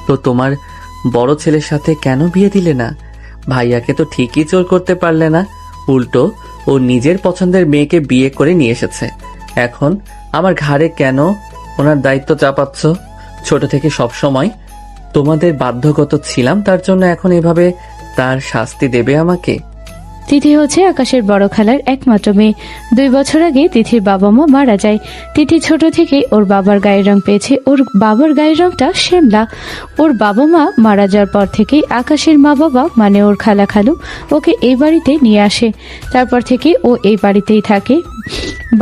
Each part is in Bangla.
তো তোমার বড় ছেলের সাথে কেন বিয়ে দিলে না? ভাইয়াকে তো ঠিকই জোর করতে পারলে না, উল্টো ও নিজের পছন্দের মেয়েকে বিয়ে করে নিয়ে এসেছে। এখন আমার ঘাড়ে কেন ওনার দায়িত্ব চাপাচ্ছ? ছোট থেকে সব সময় তোমাদের বাধ্যগত ছিলাম, তার জন্য এখন এভাবে তার শাস্তি দেবে আমাকে? তিথি হচ্ছে আকাশের বড় খালার একমাত্র মেয়ে। 2 বছর আগে তিথির বাবা মা মারা যায়। তিথি ছোট থেকে ওর বাবার গায়ের রং পেয়েছে। ওর বাবার গায়ের রংটা শ্যামলা। ওর বাবা মা মারা যাওয়ার পর থেকেই আকাশের মা বাবা মানে ওর খালা খালু ওকে এই বাড়িতে নিয়ে আসে। তারপর থেকে ও এই বাড়িতেই থাকে,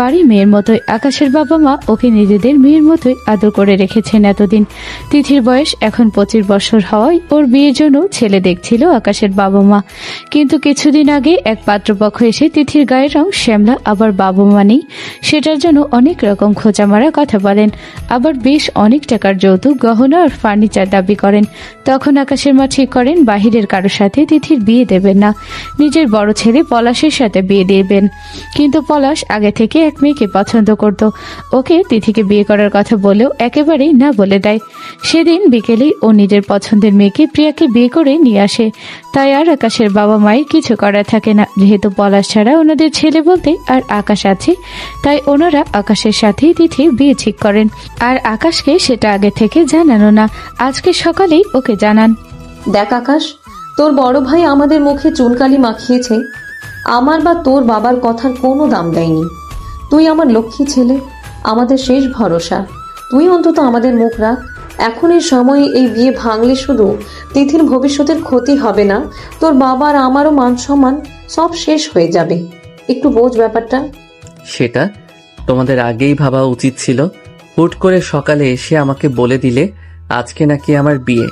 বাড়ি মেয়ের মতোই। আকাশের বাবা মা ওকে নিজেদের মেয়ের মতোই আদর করে রেখেছেন এতদিন। তিথির বয়স এখন 25 বছর হওয়ায় ওর বিয়ের জন্য ছেলে দেখছিল আকাশের বাবা মা। কিন্তু কিছুদিন আগে এক পাত্রপক্ষ এসে তিথির গায়ের রং শ্যামলা, আবার বাবা মা নেই, সেটার জন্য অনেক রকম খোঁচা মারা কথা বলেন। আবার বেশ অনেক টাকার যৌতুক, গহনা আর ফার্নিচার দাবি করেন। তখন আকাশের মা ঠিক করেন বাহিরের কারোর সাথে তিথির বিয়ে দেবেন না, নিজের বড় ছেলে পলাশের সাথে বিয়ে দেবেন। কিন্তু পলাশ আগে থেকে এক মেয়েকে পছন্দ করত। ওকে তিথিকে বিয়ে করার কথা বলেও একেবারেই না বলে দেয়। সেদিন বিকেলেই ও নিজের পছন্দের মেয়েকে প্রিয়াকে বিয়ে করে নিয়ে আসে। তাই আর আকাশের বাবা মায়ের কিছু করার থাকে না। যেহেতু পলাশ ছাড়া ওনাদের ছেলে বলতে আর আকাশ আছে, তাই ওনারা আকাশের সাথেই তিথির বিয়ে ঠিক করেন। আর আকাশকে সেটা আগে থেকে জানানো না, আজকে সকালেই ওকে জানান। দেখ আকাশ, তোর বড় ভাই আমাদের মুখে চুনকালি মাখিয়েছে, আমার বা তোর বাবার কথার কোনো দাম দেয়নি। তুই আমার লক্ষ্মী ছেলে, আমাদের শেষ ভরসা। তুই অন্তত আমাদের মুখ রাখ। এখন এই সময়ে এই বিয়ে ভাঙলে শুধু তিথির ভবিষ্যতের ক্ষতি হবে না, তোর বাবার আমারও মান সম্মান সব শেষ হয়ে যাবে। একটু বোঝ ব্যাপারটা। সেটা তোমাদের আগেই ভাবা উচিত ছিল। হুট করে সকালে এসে আমাকে বলে দিলে আজকে নাকি আমার বিয়ে,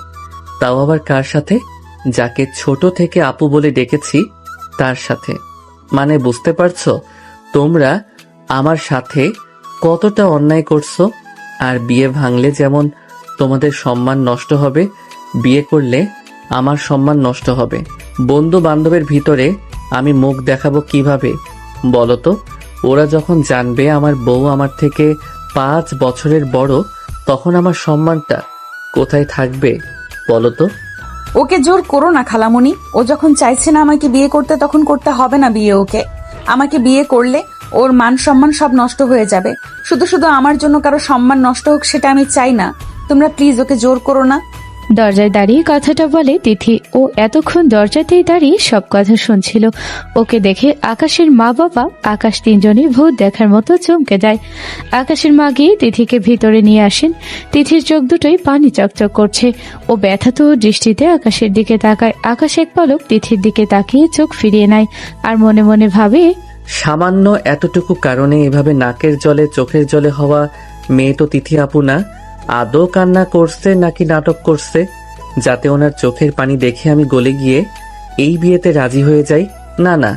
তাও আবার কার সাথে? যাকে ছোট থেকে আপু বলে ডেকেছি তার সাথে। মানে বুঝতে পারছো তোমরা আমার সাথে কতটা অন্যায় করছো? আর বিয়ে ভাঙলে যেমন তোমাদের সম্মান নষ্ট হবে, বিয়ে করলে আমার সম্মান নষ্ট হবে। বন্ধু বান্ধবের ভিতরে আমি মুখ দেখাবো কিভাবে বলো তো? ওরা যখন জানবে আমার বউ আমার থেকে 5 বছরের বড়, তখন আমার সম্মানটা কোথায় থাকবে বলো তো? ওকে জোর করো না খালামণি। ও যখন চাইছে না আমাকে বিয়ে করতে, তখন করতে হবে না বিয়ে ওকে। আমাকে বিয়ে করলে ওর মান সম্মান সব নষ্ট হয়ে যাবে। শুধু শুধু আমার জন্য কারো সম্মান নষ্ট হোক সেটা আমি চাই না। তোমরা প্লিজ ওকে জোর করো না। দরজায় দাঁড়িয়ে কথাটা বলে তিথি। ও এতক্ষণ দরজাতেই দাঁড়িয়ে সব কথা শুনছিল। ওকে দেখে আকাশের মা বাবা আকাশ তিনজনই ভূত দেখার মতো চমকে যায়। আকাশের মা গিয়ে তিথিকে ভিতরে নিয়ে আসেন। তিথির চোখ দুটোই পানি চকচক করছে। ও ব্যথাত দৃষ্টিতে আকাশের দিকে তাকায়। আকাশ এক পলক তিথির দিকে তাকিয়ে চোখ ফিরিয়ে নেয় আর মনে মনে ভাবে, সামান্য এতটুকু কারণে এভাবে নাকের জলে চোখের জলে হওয়া মেয়ে তো তিথি আপু না। আদৌ কান্না করছে নাকি নাটক করছে, যাতে ওনার চোখের পানি দেখে আমি গলে গিয়ে এই বিয়েতে রাজি হয়ে যাই? না না,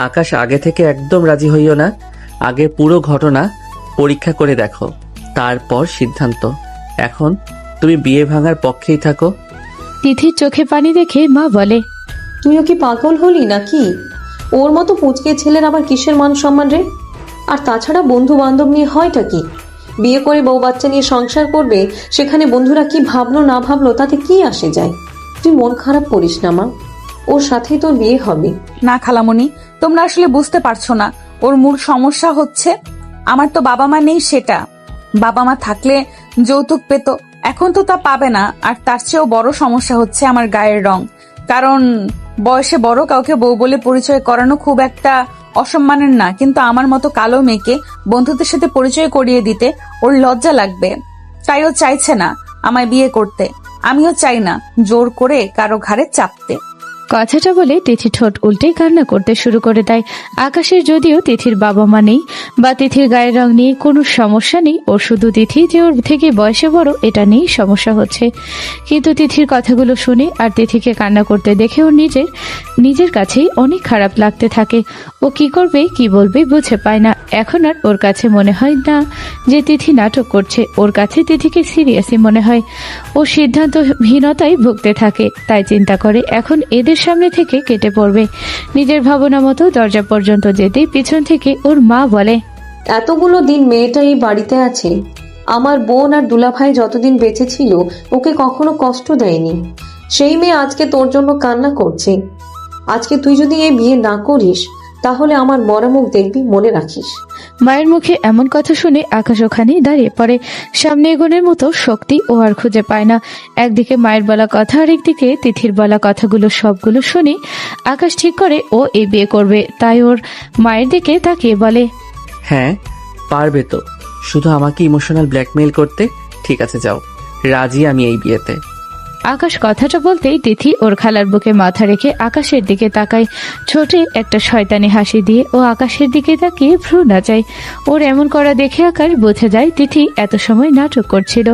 আকাশ আগে থেকে একদম রাজি হইও না। আগে পুরো ঘটনা পরীক্ষা করে দেখো, তারপর সিদ্ধান্ত। এখন তুমি বিয়ে ভাঙার পক্ষেই থাকো। তিথির চোখে পানি দেখে মা বলে, তুইও কি পাগল হলি নাকি? ওর মতো পুচকে ছেলের আবার কিসের মান সম্মান রে? আর তাছাড়া বন্ধু বান্ধব নিয়ে হয়টা কি? বিয়ে করে বউ বাচ্চা নিয়ে সংসার করবে, সেখানে বন্ধুরা কি ভাবলো না ভাবলো তাতে কি আসে যায়? তুই মন খারাপ করিস না মা, ওর সাথেই তোর বিয়ে হবে। না খালামণি, তোমরা আসলে বুঝতে পারছো না। ওর মূল সমস্যা হচ্ছে আমার তো বাবা মা নেই। সেটা বাবা মা থাকলে যৌতুক পেত, এখন তো তা পাবে না। আর তার চেয়েও বড় সমস্যা হচ্ছে আমার গায়ের রং। কারণ বয়সে বড় কাউকে বউ বলে পরিচয় করানো খুব একটা অসম্মানের না, কিন্তু আমার মতো কালো মেয়েকে বন্ধুদের সাথে পরিচয় করিয়ে দিতে ওর লজ্জা লাগবে। তাই ও চাইছে না আমায় বিয়ে করতে। আমিও চাই না জোর করে কারো ঘাড়ে চাপতে। কথাটা বলে তিথি ঠোঁট উল্টে কান্না করতে শুরু করে দেয়। আকাশের যদিও তিথির বাবা মা নেই বা তিথির গায়ের রং নিয়ে কোনো সমস্যা নেই, ও শুধু তিথি যে ওর থেকে বয়সে বড় এটা নিয়েই সমস্যা হচ্ছে। কিন্তু তিথির কথাগুলো শুনে আর তিথিকে কান্না করতে দেখে ওর নিজের কাছেই অনেক খারাপ লাগতে থাকে। ও কি করবে কি বলবে বুঝে পায় না। এখন আর ওর কাছে মনে হয় না যে তিথি নাটক করছে, ওর কাছে তিথিকে সিরিয়াসই মনে হয়। ও সিদ্ধান্তহীনতায় ভুগতে থাকে। তাই চিন্তা করে এখন এদের সামনে থেকে কেটে পড়বে। নিজের ভাবনা মতো দরজা পর্যন্ত যেতেই পিছন থেকে ওর মা বলে, এতগুলো দিন মেয়েটা এই বাড়িতে আছে, আমার বোন আর দুলাভাই যতদিন বেঁচে ছিল ওকে কখনো কষ্ট দেয়নি। সেই মেয়ে আজকে তোর জন্য কান্না করছে। আজকে তুই যদি এই বিয়ে না করিস তাহলে আমার মরা মুখ দেখবি, মনে রাখিস। মায়ের মুখে এমন কথা শুনে আকাশ ওখানেই দাঁড়িয়ে পড়ে। সামনে এগোনোর মতো শক্তি ও আর খুঁজে পায় না। একদিকে মায়ের বলা কথা আর একদিকে তিথির বলা কথাগুলো সবগুলো শুনে আকাশ ঠিক করে ও এই বিয়ে করবে। তাই ওর মায়ের দিকে তাকিয়ে বলে, হ্যাঁ পারবে তো, শুধু আমাকে ইমোশনাল ব্ল্যাকমেইল করতে। ঠিক আছে যাও, রাজি আমি এই বিয়েতে। আকাশ কথাটা বলতেই তিথি ওর খালার বুকে মাথা রেখে আকাশের দিকে তাকায়। ছোটে একটা শয়তানি হাসি দিয়ে ও আকাশের দিকে তাকিয়ে ভ্রু নাচায়। ওর এমন করা দেখে আকাশ বুঝে যায় তিথি এত সময় নাটক করছিল।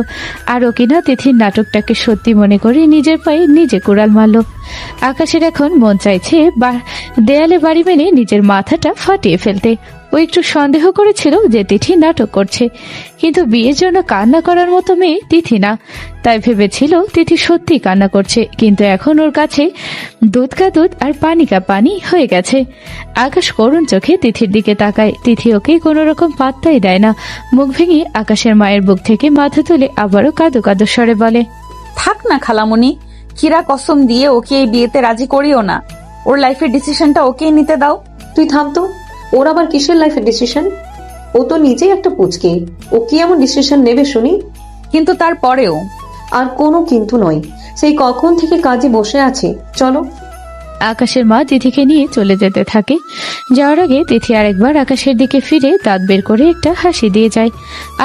আর ও কিনা তিথির নাটকটাকে সত্যি মনে করে নিজের পায়ে নিজে কুড়াল মারল। আকাশের এখন মন চাইছে দেয়ালে বাড়ি মেরে নিজের মাথাটা ফাটিয়ে ফেলতে। ও একটু সন্দেহ করেছিল যে তিথি নাটক করছে, কিন্তু বিয়ের জন্য কান্না করার মতো মেয়ে তিথি না। তাই ভেবেছিল তিথি সত্যি কান্না করছে, কিন্তু এখন ওর কাছে দুধ কা দুধ আর পানি কা পানি হয়ে গেছে। আকাশ করুণ চোখে তিথির দিকে তাকায়। তিথি ওকে কোনো রকম পাত্তাই দেয় না। মুখ ভেঙে আকাশের মায়ের বুক থেকে মাথা তুলে আবারও কাঁদো কাঁদো স্বরে বলে, থাক না খালামণি, কিরা কসম দিয়ে ওকে এই বিয়েতে রাজি করিও না। ওর লাইফের ডিসিশনটা ওকেই নিতে দাও। তুই থাম তো, ওর আবার কিসের লাইফের ডিসিশন? ও তো নিজেই একটা পুচকে, ও কি এমন ডিসিশন নেবে শুনি? কিন্তু তারপরেও আর কোনো কিন্তু নয়, সেই কখন থেকে কাজে বসে আছে। চলো। আকাশের মা তিথিকে নিয়ে চলে যেতে থাকে। যাওয়ার আগে তিথি আরেকবার আকাশের দিকে ফিরে দাঁত বের করে একটা হাসি দিয়ে যায়।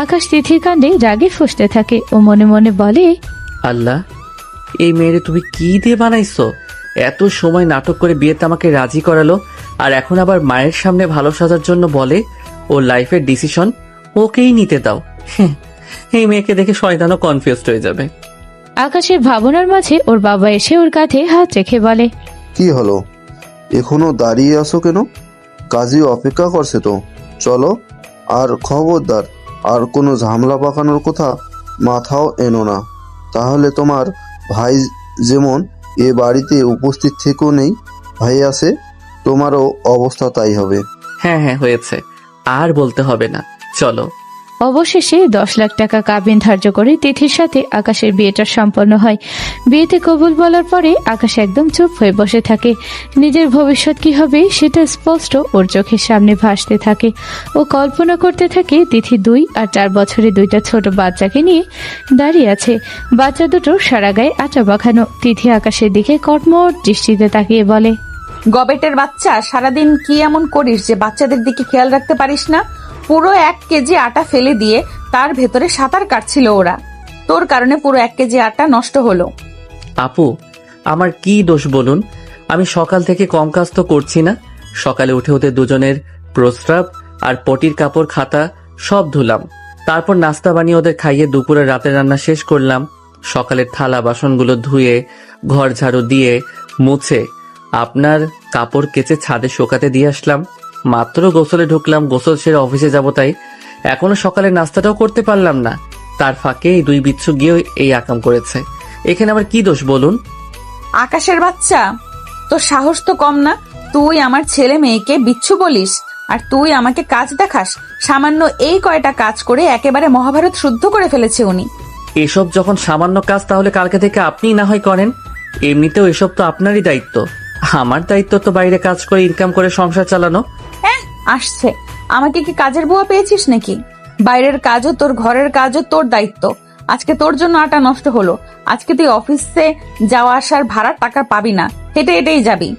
আকাশ তিথির কাণ্ডে রাগে ফুঁসতে থাকে। ও মনে মনে বলে, আল্লাহ, এই মেয়েরে তুমি কি দিয়ে বানাইছো? এত সময় নাটক করে বিয়েতে আমাকে রাজি করালো, আর এখন আবার মায়ের সামনে ভালো সাজার জন্য বলে ও লাইফের ডিসিশন ওকেই নিতে দাও। এই মেয়েকে দেখে শয়তানও কনফিউজড হয়ে যাবে। আকাশের ভাবনার মাঝে ওর বাবা এসে ওর কাঁধে হাত রেখে বলে, কি হলো, এখনো দাঁড়িয়ে আছো কেন? কাজী অপেক্ষা করছে তো, চলো। আর খবরদার, আর কোনো ঝামেলা পাকানোর কথা মাথাও এনো না, তাহলে তোমার ভাই যেমন এ বাড়িতে উপস্থিত থেকেও নেই, ভাই আছে, তোমারও অবস্থা তাই হবে। হ্যাঁ হ্যাঁ হয়েছে, আর বলতে হবে না, চলো। অবশেষে 10 লাখ টাকা কাবিন ধার্য করে তিথির সাথে আকাশের বিয়েটা সম্পন্ন হয়। বিয়েতে কবুল বলার পরে আকাশ একদম চুপ হয়ে বসে থাকে। নিজের ভবিষ্যৎ কি হবে সেটা স্পষ্ট ওর চোখের সামনে ভাসতে থাকে। ও কল্পনা করতে থাকে তিথি 2 আর 4 বছরে 2টা ছোট বাচ্চাকে নিয়ে দাঁড়িয়ে আছে। বাচ্চা দুটো সারা গায়ে আটা মাখানো। তিথি আকাশের দিকে কটমট দৃষ্টিতে তাকিয়ে বলে, গবেটের বাচ্চা, সারাদিন কি এমন করিস যে বাচ্চাদের দিকে খেয়াল রাখতে পারিস না? পুরো 1 কেজি আটা ফেলে দিয়ে তার ভেতরে সাঁতার কাটছিল ওরা। তোর কারণে পুরো 1 কেজি আটা নষ্ট হলো। আপু, আমার কি দোষ বলুন? আমি সকাল থেকে কম কাজ তো করছি না। সকালে উঠে ওদের দুজনের প্রস্রাব আর পটির কাপড় খাতা সব ধুলাম, তারপর নাস্তা বানিয়ে ওদের খাইয়ে দুপুরে রাতের রান্না শেষ করলাম। সকালের থালা বাসনগুলো ধুয়ে ঘর ঝাড়ু দিয়ে মুছে আপনার কাপড় কেচে ছাদে শোকাতে দিয়ে আসলাম। মাত্র গোসলে ঢুকলাম, গোসল সেরে অফিসে যাব, তাই এখনো সকালের নাস্তাটাও করতে পারলাম না। তার ফাঁকে এই 2 বিচ্ছু গিয়ে এই আকাম করেছে। এখানে আমার কি দোষ বলুন? আকাশের বাচ্চা, তোর সাহস তো কম না। তুই আমার ছেলে মেয়েকে বিচ্ছু বলিস, আর তুই আমাকে কাজ দেখাস। সামান্য এই কয়টা কাজ করে একেবারে মহাভারত শুদ্ধ করে ফেলেছে উনি। এসব যখন সামান্য কাজ, তাহলে কালকে থেকে আপনি না হয় করেন। এমনিতেও এসব তো আপনারই দায়িত্ব। আমার দায়িত্ব তো বাইরে কাজ করে ইনকাম করে সংসার চালানো। আসছে, আমাকে কি কাজের বুয়া পেয়েছিস নাকি? বাইরের কাজও তোর, ঘরের কাজও তোর দায়িত্ব। আজকে তোর জন্য আটা নষ্ট হলো। আজকে তুই অফিসে যাওয়া আসার ভাড়ার টাকা পাবি না, হেঁটে হেঁটেই যাবি।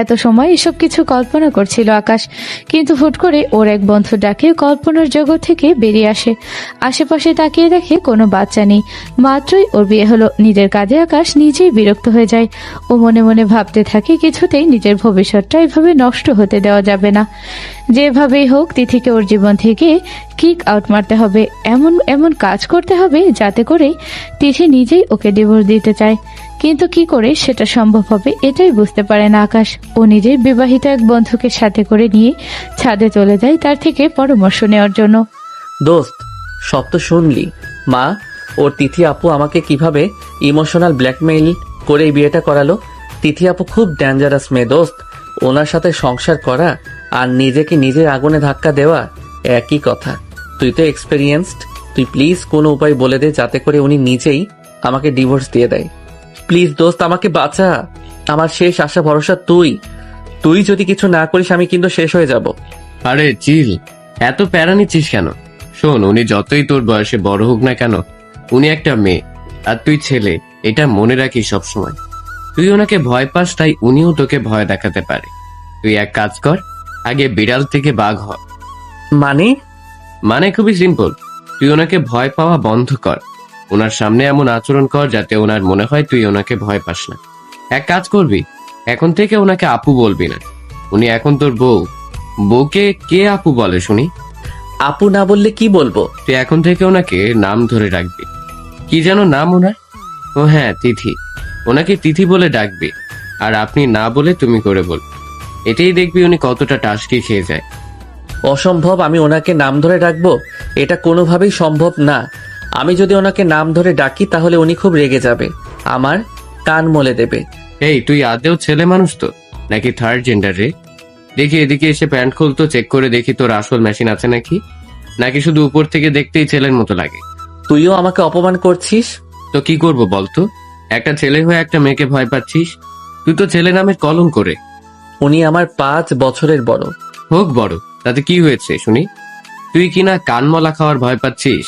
এত সময় এসব কিছু কল্পনা করছিল আকাশ, কিন্তু হুট করে ওর এক বন্ধু ডাকে কল্পনার জগৎ থেকে বেরিয়ে আসে। আশেপাশে তাকিয়ে দেখে কোনো বাচ্চা নেই। মাত্রই ওর বিয়ে হলো। নিজের কাজে আকাশ নিজেই বিরক্ত হয়ে যায়। ও মনে মনে ভাবতে থাকে কিছুতেই নিজের ভবিষ্যৎটা এভাবে নষ্ট হতে দেওয়া যাবে না। যেভাবেই হোক তিথিকে ওর জীবন থেকে কিক আউট মারতে হবে। এমন এমন কাজ করতে হবে যাতে করে তিথি নিজেই ওকে ডিভোর্স দিতে চায়। কিন্তু কি করে সেটা সম্ভব হবে এটাই বুঝতে পারে না আকাশ। ও নিজের বিবাহিত এক বন্ধুকে সাথে করে নিয়ে ছাদে চলে যায় তার থেকে পরামর্শ নেওয়ার জন্য। দোস্ত, সব তো শুনলি। মা, ওর তিথি আপু আমাকে কিভাবে ইমোশনাল ব্ল্যাকমেইল করে এই বিয়েটা করালো। তিথি আপু খুব ডেঞ্জারাস মেয়ে দোস্ত। ওনার সাথে সংসার করা আর নিজেকে নিজের আগুনে ধাক্কা দেওয়া একই কথা। তুই তো এক্সপেরিয়েন্সড, তুই প্লিজ কোনো উপায় বলে দে যাতে করে উনি নিজেই আমাকে ডিভোর্স দিয়ে দেয়। প্লিজ দোস্ত, আমাকে বাঁচা। আমার শেষ আশা ভরসা তুই। তুই যদি কিছু না করিস আমি কিন্তু শেষ হয়ে যাব। আরে চিল, এত প্যারা নিচ্ছিস কেন? শোন, উনি যতই তোর বয়সে বড় হোক না কেন, উনি একটা মেয়ে আর তুই ছেলে, এটা মনে রাখিস সবসময়। তুই ওনাকে ভয় পাস, তাই উনিও তোকে ভয় দেখাতে পারে। তুই এক কাজ কর, আগে বিড়াল থেকে বাঘ হ। মানে খুবই সিম্পল, তুই ওনাকে ভয় পাওয়া বন্ধ কর। ওনার সামনে এমন আচরণ কর যাতে ওনার মনে হয় তুই ওনাকে ভয় পাস না। এক কাজ করবি, এখন থেকে ওনাকে আপু বলবি না। উনি এখন তোর বউ, বউকে কে আপু বলে শুনি? আপু না বললে কি বলবো? তুই এখন থেকে ওনাকে নাম ধরে রাখবি। কি যেন নাম ওনার? ও হ্যাঁ, তিথি। ওনাকে তিথি বলে ডাকবি, আর আপনি না বলে তুমি করে বল। এটাই দেখবি উনি কতটা টাসকি খেয়ে যায়। অসম্ভব, আমি ওনাকে নাম ধরে ডাকবো? এটা কোনোভাবেই সম্ভব না। আমি যদি ওনাকে নাম ধরে ডাকি তাহলে উনি খুব রেগে যাবে, আমার কান মলে দেবে। এই, তুই আদেও ছেলে মানুষ তো নাকি থার্ড জেন্ডার রে? দেখি এদিকে এসে প্যান্ট খুলতো, চেক করে দেখি তোর আসল মেশিন আছে নাকি, নাকি শুধু উপর থেকে দেখতেই ছেলের মতো লাগে? তুইও আমাকে অপমান করছিস। তো কি করব বলতো? একটা ছেলে হয়ে একটা মেয়েকে ভয় পাচ্ছিস? তুই তো ছেলে নামের কলঙ্ক করে। উনি আমার 5 বছরের বড়। হোক বড়, তাতে কি হয়েছে শুনি? তুই কিনা কানমলা খাওয়ার ভয় পাচ্ছিস।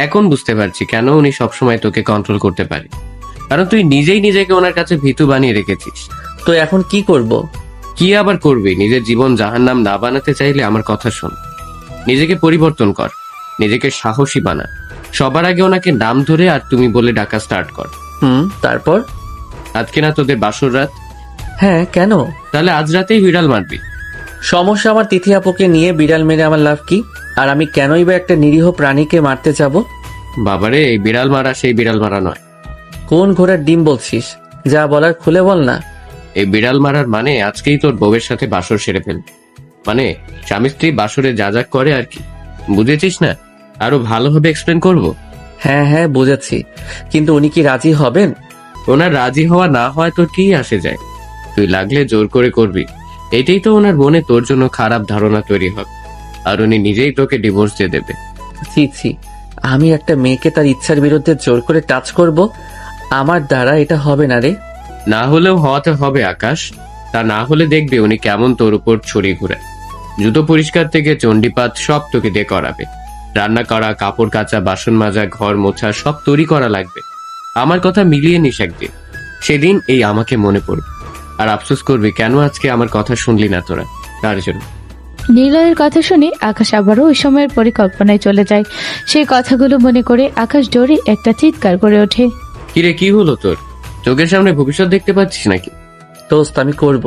এখন বুঝতে পারছি কেন উনি সবসময় তোকে কন্ট্রোল করতে পারে, কারণ তুই নিজেই নিজেকে ওনার কাছে ভীতু বানিয়ে রেখেছিস। তো এখন কি করব? কি আবার করবি? নিজের জীবন জাহান্নাম না বানাতে চাইলে আমার কথা শোন। নিজেকে পরিবর্তন কর, নিজেকে সাহসী বানা। সবার আগে ওনাকে নাম ধরে আর তুমি বলে ডাকা স্টার্ট কর। তারপর? আজকে না তোদের বাসর রাত? হ্যাঁ, কেন? তাহলে আজ রাতেই বিড়াল মারবি। সমস্যা, আমার তিথি আপুকে নিয়ে বিড়াল মেরে আমার লাভ কি? আর আমি কেনই বা একটা নিরীহ প্রাণীকে মারতে যাব? বাবারে, এই বিড়াল মারা সেই বিড়াল মারা নয়। কোন ঘোড়ার ডিম বলছিস? যা বলার খুলে বল না। এই বিড়াল মারার মানে আজকেই তোর বউয়ের সাথে বাসর সেরে ফেলবি। মানে স্বামী স্ত্রী বাসরে যা যা করে আর কি, বুঝেছিস না? আরো ভালোভাবে এক্সপ্লেন করব? হ্যাঁ হ্যাঁ, বুঝেছি, কিন্তু উনি কি রাজি হবেন? ওনার রাজি হওয়া না হয় তোর কি আসে যায়? তুই লাগলে জোর করে করবি, এটাই তো ওনার মনে তোর জন্য খারাপ ধারণা তৈরি হবে, আর উনি নিজেই তোকে ডিভোর্স দিয়ে দেবে। ছি ছি, আমি একটা মেয়েকে তার ইচ্ছার বিরুদ্ধে জোর করে টাচ করব? আমার দ্বারা এটা হবে না রে। না হলেও হওয়াতে হবে আকাশ। তা না হলে দেখবি উনি কেমন তোর উপর ছড়ি ঘুরায়। জুতো পরিষ্কার থেকে চণ্ডীপাত সব তোকে দিয়ে করাবে। রান্না করা, কাপড় কাচা, বাসন মাজা, ঘর মোছা সব তৈরি করা লাগবে। আমার কথা মিলিয়ে নিস একদিন, সেদিন এই আমাকে মনে পড়বে আর আফসোস করবি কেন আজকে আমার কথা শুনলি না তোরা। তার জন্য নিলয়ের কথা শুনে আকাশ আবারও ওই সময়ের পরিকল্পনায় চলে যায়। সেই কথাগুলো মনে করে আকাশ জোরে একটা চিৎকার করে ওঠে। কিরে, কি হলো তোর? চোখের সামনে ভবিষ্যৎ দেখতে পাচ্ছিস নাকি? দোস্ত, আমি করব,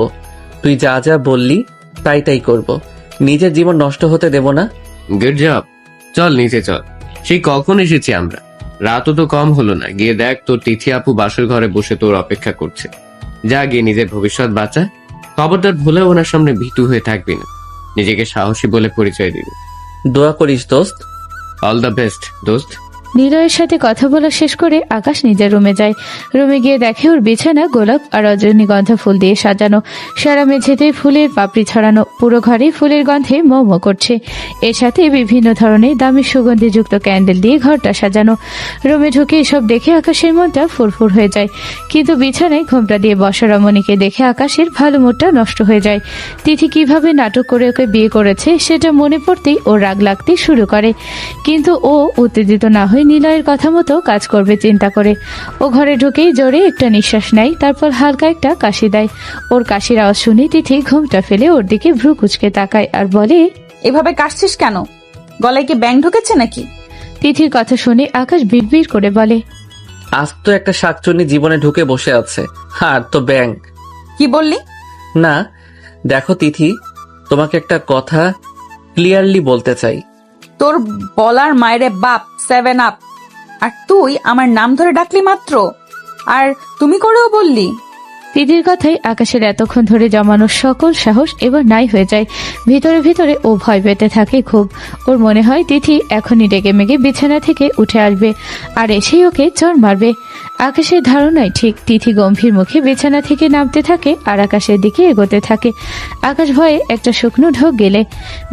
তুই যা যা বললি তাই তাই করব। নিজের জীবন নষ্ট হতে দেব না। Good job. চল নিচে চল, সেই কখন এসেছি আমরা। রাতও তো কম হলো না। গিয়ে দেখ তোর তিথি আপু বাসর ঘরে বসে তোর অপেক্ষা করছে। যা গিয়ে নিজের ভবিষ্যৎ বাঁচা। খবরদার ভুলেও ওনার সামনে ভীতু হয়ে থাকবি না, নিজেকে সাহসী বলে পরিচয় দিবি। দোয়া করিস দোস্ত। অল দ্য বেস্ট দোস্ত। নিলয়ের সাথে কথা বলা শেষ করে আকাশ নিজের রুমে যায়। রুমে গিয়ে দেখে ওর বিছানা গোলাপ আর রজনীগন্ধা ফুল দিয়ে সাজানো। সারা মেঝেতে ফুলের পাপড়ি ছড়ানো, পুরো ঘরে ফুলের গন্ধে মো মো করছে। এর সাথে বিভিন্ন ধরনের দামি সুগন্ধিযুক্ত ক্যান্ডেল দিয়ে ঘরটা সাজানো। রুমে ঢুকে এসব দেখে আকাশের মনটা ফুরফুর হয়ে যায়, কিন্তু বিছানায় ঘোমটা দিয়ে বসা রমণীকে দেখে আকাশের ভালো মুডটা নষ্ট হয়ে যায়। তিথি কিভাবে নাটক করে ওকে বিয়ে করেছে সেটা মনে পড়তেই ওর রাগ লাগতে শুরু করে, কিন্তু ও উত্তেজিত না হয়ে নিলয়ের কথা মতো কাজ করবে চিন্তা করে। ও ঘরে ঢুকেই জোরে একটা নিঃশ্বাস নেয়, তারপর হালকা একটা কাশি দেয়। ওর কাশির আওয়াজ শুনে তিথি ঘুমটা ফেলে ওর দিকে ভ্রু কুচকে তাকায় আর বলে, এভাবে কাশছিস কেন? গলায় কি ব্যাং ঢুকেছে নাকি? তিথির কথা শুনে আকাশ বিড়বিড় করে বলে, আজ তো একটা শাকচুন্নি জীবনে ঢুকে বসে আছে, আর তো ব্যাংক। কি বললি? না, দেখো তিথি, তোমাকে একটা কথা ক্লিয়ারলি বলতে চাই। তোর বলার মায়েরে বাপ 7 আপ, আর তুই আমার নাম ধরে ডাকলি মাত্র, আর তুমি করেও বললি। তিথির কথাই আকাশের এতক্ষণ ধরে জমানো সকল সাহস এবার নাই হয়ে যায়। ভিতরে ভিতরে ও ভয় পেতে থাকে খুব। ওর মনে হয় তিথি এখনই ডেকে মেগে বিছানা থেকে উঠে আসবে আর এসেই ওকে চড় মারবে। আকাশের ধারণায় ঠিক। তিথি গম্ভীর মুখে বিছানা থেকে নামতে থাকে আর আকাশের দিকে এগোতে থাকে। আকাশ ভয়ে একটা শুকনো ঢোক গেলে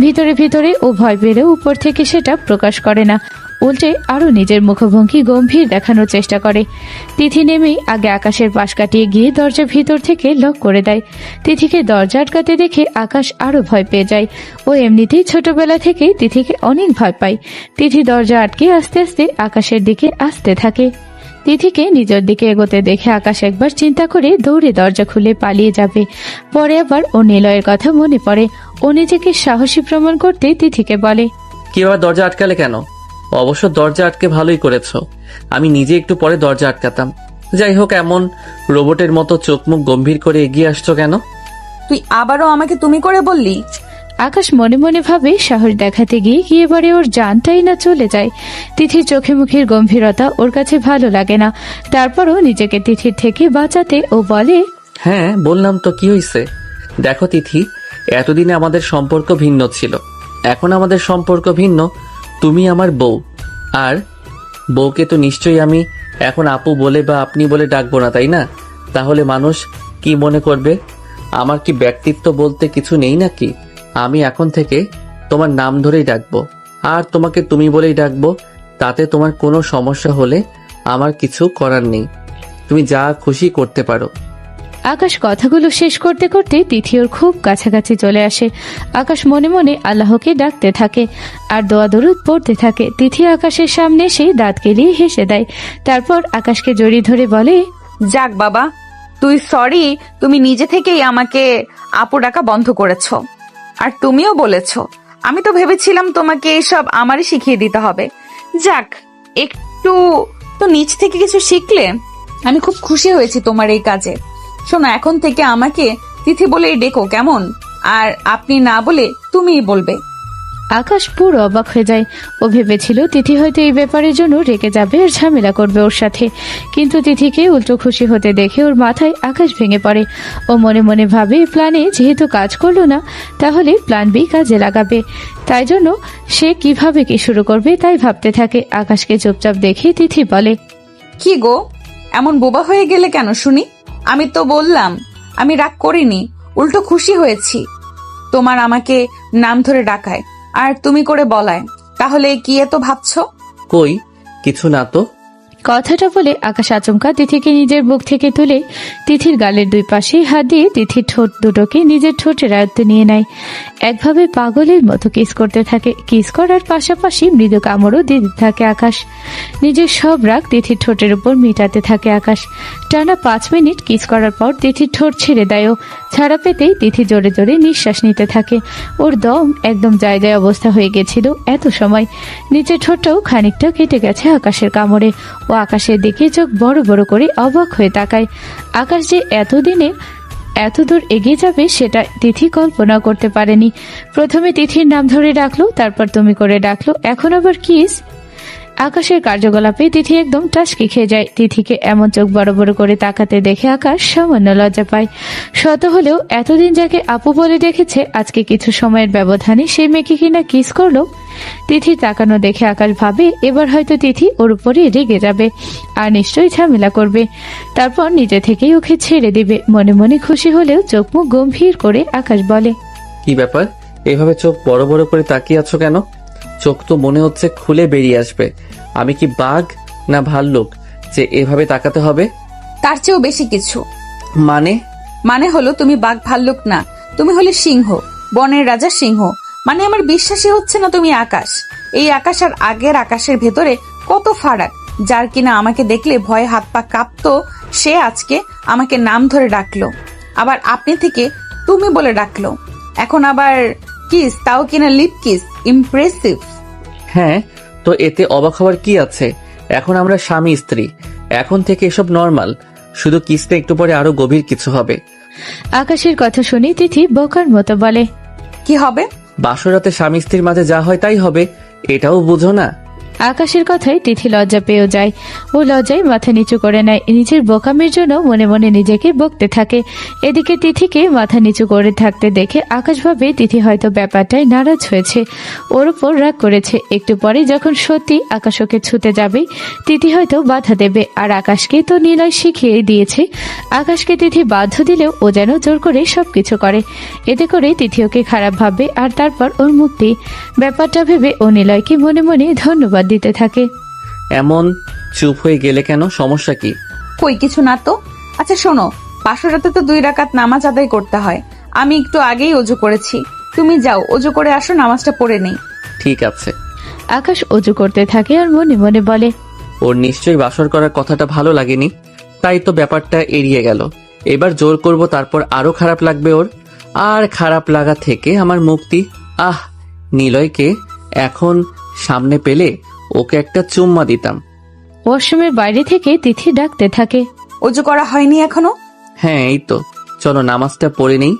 ভিতরে ভিতরে ও ভয় পেলেও উপর থেকে সেটা প্রকাশ করে না। উল্টে আরো নিজের মুখভঙ্গি গম্ভীর দেখানোর চেষ্টা করে। তিথি নেমেই আগে আকাশের পাশ কাটিয়ে গিয়ে দরজা ভিতর থেকে লক করে দেয়। তিথিকে দরজা আটকাতে দেখে আকাশ আরো ভয় পেয়ে যায়। ও এমনিতেই ছোটবেলা থেকেই তিথিকে অনেক ভয় পায়। তিথি দরজা আটকে আস্তে আস্তে আকাশের দিকে আসতে থাকে। তিথিকে নিজের দিকে এগোতে দেখে আকাশ একবার চিন্তা করে দৌড়ে দরজা খুলে পালিয়ে যাবে। পরে আবার ও নিলয়ের কথা মনে পড়ে। ও নিজেকে সাহসী প্রমাণ করতে তিথিকে বলে, কি আবার দরজা আটকালে কেন? অবশ্য দরজা আটকে ভালোই করেছো। আমি নিজে একটু পরে দরজা আটকাতাম। যাই হোক, এমন রোবটের মতো চোখ মুখ গম্ভীর করে এগিয়ে আসছো কেন? তুই আবারও আমাকে তুমি করে বললি? আকাশ মনে মনে ভাবে সাহস দেখাতে গিয়ে এবারে ওর জানটাই না চলে যায়। তিথির চোখে মুখের গম্ভীরতা ওর কাছে ভালো লাগে না। তারপরও নিজেকে তিথির থেকে বাঁচাতে ও বলে, হ্যাঁ বললাম তো, কি হয়েছে? দেখো তিথি, এতদিনে আমাদের সম্পর্ক ভিন্ন ছিল, এখন আমাদের সম্পর্ক ভিন্ন। তুমি আমার বউ, আর বউকে তো নিশ্চয়ই আমি এখন আপু বলে বা আপনি বলে ডাকবো না, তাই না? তাহলে মানুষ কি মনে করবে? আমার কি ব্যক্তিত্ব বলতে কিছু নেই নাকি? আমি এখন থেকে তোমার নাম ধরেই ডাকবো, আর তোমাকে তুমি বলেই ডাকবো। তাতে তোমার কোনো সমস্যা হলে আমার কিছু করার নেই, তুমি যা খুশি করতে পারো। আকাশ কথাগুলো শেষ করতে করতে তিথি ওর খুব কাছাকাছি চলে আসে। আকাশ মনে মনে আল্লাহকে ডাকতে থাকে আর দোয়া দরুদ পড়তে থাকে। তিথি আকাশের সামনে সেই দাঁত কেলিয়ে হেসে দেয়। তারপর আকাশকে জড়িয়ে ধরে বলে, যাক বাবা, তুই সরি, তুমি নিজে থেকেই আমাকে আপু ডাকা বন্ধ করেছো। আর তুমিও বলেছো, আমি তো ভেবেছিলাম তোমাকে এসব আমারই শিখিয়ে দিতে হবে। যাক, একটু তো নিজ থেকে কিছু শিখলে। আমি খুব খুশি হয়েছি তোমার এই কাজে। শোনো, এখন থেকে আমাকে তিথি বলেই ডেকো, কেমন? আর আপনি না বলে তুমিই বলবে। আকাশ পুরো অবাক হয়ে যায়। ও ভেবেছিল তিথি হয়তো এই ব্যাপারের জন্য রেগে যাবে আর ঝামেলা করবে ওর সাথে, কিন্তু তিথিকে উল্টো খুশি হতে দেখে ওর মাথায় আকাশ ভেঙে পড়ে। ও মনে মনে ভাবে প্ল্যানে যেহেতু কাজ করলো না, তাহলে প্ল্যান বি কাজে লাগাবে। তাই জন্য সে কিভাবে কি শুরু করবে তাই ভাবতে থাকে। আকাশকে চুপচাপ দেখে তিথি বলে, কি গো, এমন বোবা হয়ে গেলে কেন শুনি? আমি তো বললাম আমি রাগ করিনি, উল্টো খুশি হয়েছি তোমার আমাকে নাম ধরে ডাকায় আর তুমি করে বলায়। তাহলে কি এত ভাবছো? কই কিছু না তো। কথাটা বলে আকাশ আচমকা তিথিকে নিজের বুক থেকে তুলে তিথির গালের দুই পাশে হাত দিয়ে তিথির ঠোঁট দুটোকে নিজের ঠোঁটের আয়ত্তে নিয়ে নেয়। একভাবে পাগলের মতো কিস করতে থাকে। কিস করার পাশাপাশি মৃদু কামড়ও দিতে থাকে আকাশ। নিজের সব রাগ তিথির ঠোঁটের উপর মিটাতে থাকে আকাশ। টানা 5 মিনিট কিস করার পর তিথির ঠোঁট ছেড়ে দেয়। ছাড়া পেতেই তিথি জোরে জোরে নিঃশ্বাস নিতে থাকে। ওর দম একদম জায়গায় অবস্থা হয়ে গেছিল এত সময়। নিচের ঠোঁটটাও খানিকটা কেটে গেছে আকাশের কামড়ে। ও আকাশের দিকে চোখ বড় বড় করে অবাক হয়ে তাকায়। আকাশ যে এতদিনে এত দূর এগিয়ে যাবে সেটা তিথি কল্পনা করতে পারেনি। প্রথমে তিথির নাম ধরে ডাকলো, তারপর তুমি করে ডাকলো, এখন আবার কিস। আকাশের কার্যকলাপে তিথি একদম টাসকি খেয়ে যায়। তিথিকে এমন চোখ বড় বড় করে তাকাতে দেখে আকাশ সামান্য লজ্জা পায়। শত হলেও এতদিন যাকে আপু বলে দেখেছে, আজকে কিছু সময়ের ব্যবধানে সেই মেয়েকে কিনা কিস করলো। তিথির তাকানো দেখে আকাশ ভাবে এবার হয়তো তিথি ওর উপরে রেগে যাবে আর নিশ্চয়ই ঝামেলা করবে। তারপর নিজে থেকেই ওকে ছেড়ে দিবে। মনে মনে খুশি হলেও চোখ মুখ গম্ভীর করে আকাশ বলে, কি ব্যাপার, এভাবে চোখ বড় বড় করে তাকিয়ে আছো কেন? চোখ তো মনে হচ্ছে খুলে বেরিয়ে আসবে। আমি কি বাঘ না ভাল্লুক যে এভাবে তাকাতে হবে? তার চেয়েও বেশি কিছু। মানে হলো তুমি বাঘ ভাল্লুক না, তুমি হলে সিংহ, বনের রাজা সিংহ। মানে আমার বিশ্বাসই হচ্ছে না তুমি আকাশ। এই আকাশ আর আগের আকাশের ভেতরে কত ফারাক। যার কিনা আমাকে দেখলে ভয়ে হাত পা কাঁপতো, সে আজকে আমাকে নাম ধরে ডাকলো, আবার আপনি থেকে তুমি বলে ডাকলো। এখন আবার কিস, তাও কিনা লিপ কিস। ইমপ্রেসিভ। হ্যাঁ, তো এতে অবাক হওয়ার কি আছে? এখন আমরা স্বামী স্ত্রী, এখন থেকে এসব নর্মাল। শুধু কিসটা একটু পরে আরো গভীর কিছু হবে। আকাশের কথা শুনে তিথি বোকার মতো বলে, কি হবে? বাসরাতে স্বামী স্ত্রীর মাঝে যা হয় তাই হবে, এটাও বুঝো না? আকাশের কথায় তিথি লজ্জা পেয়েও যায়। ও লজ্জায় মাথা নিচু করে নেয়। নিজের বোকামির জন্য মনে মনে নিজেকে বকতে থাকে। এদিকে তিথিকে মাথা নিচু করে থাকতে দেখে আকাশ ভাবে তিথি হয়তো ব্যাপারটায় নারাজ হয়েছে, ওর উপর রাগ করেছে। একটু পরে যখন সত্যি আকাশ ওকে ছুতে যাবে, তিথি হয়তো বাধা দেবে। আর আকাশকে তো নিলয় শিখিয়ে দিয়েছে, আকাশকে তিথি বাধ্য দিলেও ও যেন জোর করে সবকিছু করে। এতে করে তিথি ওকে খারাপ ভাববে আর তারপর ওর মুক্তি। ব্যাপারটা ভেবে ও নিলয়কে মনে মনে ধন্যবাদ দিতে থাকে। এমন চুপ হয়ে গেলে কেন, সমস্যা কি? কই কিছু না তো। আচ্ছা শোনো, 500 রাতে তো 2 রাকাত নামাজ আদায় করতে হয়। আমি একটু আগেই অজু করেছি, তুমি যাও অজু করে আসো, নামাজটা পড়ে নেই। ঠিক আছে। আকাশ অজু করতে থাকে আর মনে মনে বলে, ওর নিশ্চয়ই বাসর করার কথাটা ভালো লাগেনি, তাই তো ব্যাপারটা এড়িয়ে গেল। এবার জোর করব, তারপর আরো খারাপ লাগবে ওর। আর খারাপ লাগা থেকে আমার মুক্তি। নিলয়কে এখন সামনে পেলে ওকে একটা চুম্মা দিতাম। ওয়াশরুমের বাইরে থেকে তিথি ডাকতে থাকে। অজু করা হয়নি এখনো? হ্যাঁ এই তো, চলো নামাজটা পড়ে নেই।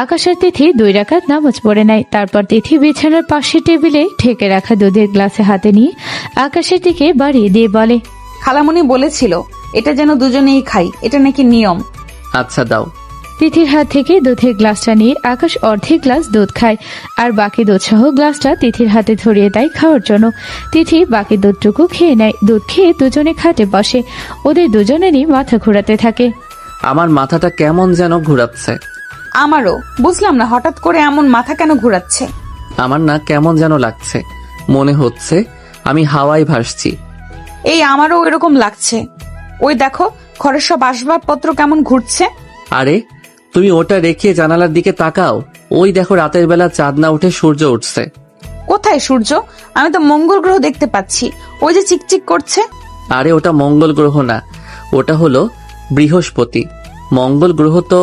আকাশ আর তিথি 2 রাকাত নামাজ পড়ে নেয়। তারপর তিথি বিছানার পাশে টেবিলে ঢেকে রাখা দুধের গ্লাসে হাতে নিয়ে আকাশের দিকে বাড়িয়ে দিয়ে বলে, খালামণি বলেছিল এটা যেন দুজনেই খাই, এটা নাকি নিয়ম। আচ্ছা দাও। তিথির হাত থেকে দুধের গ্লাসটা নিয়ে আকাশ অর্ধেক গ্লাস দুধ খায় আর বাকি দুধ সহ গ্লাসটা তিথির হাতে ধরিয়ে দেয় খাওয়ার জন্য। তিথি বাকি দুধটুকু খেয়ে নেয়। দুধ খেয়ে দুজনে খাটে বসে। ওদের দুজনেরই মাথা ঘোরাতে থাকে। আমার মাথাটা কেমন যেন ঘোরাচ্ছে। আমারও বুঝলাম না হঠাৎ করে এমন মাথা কেন ঘোরাচ্ছে। আমার না কেমন যেন লাগছে, মনে হচ্ছে আমি হাওয়ায় ভাসছি। এই আমারও এরকম লাগছে। ওই দেখো ঘরের সব আসবাবপত্র কেমন ঘুরছে। আরে তুমি ওটা রেখে জানালার দিকে তাকাও, ওই দেখো রাতের বেলা চাঁদ না উঠে সূর্য উঠছে। কোথায় সূর্য? আমি তো মঙ্গল গ্রহ দেখতে পাচ্ছি, ওই যে চিকচিক করছে। আরে ওটা মঙ্গল গ্রহ না, ওটা হলো বৃহস্পতি। মঙ্গল গ্রহ তো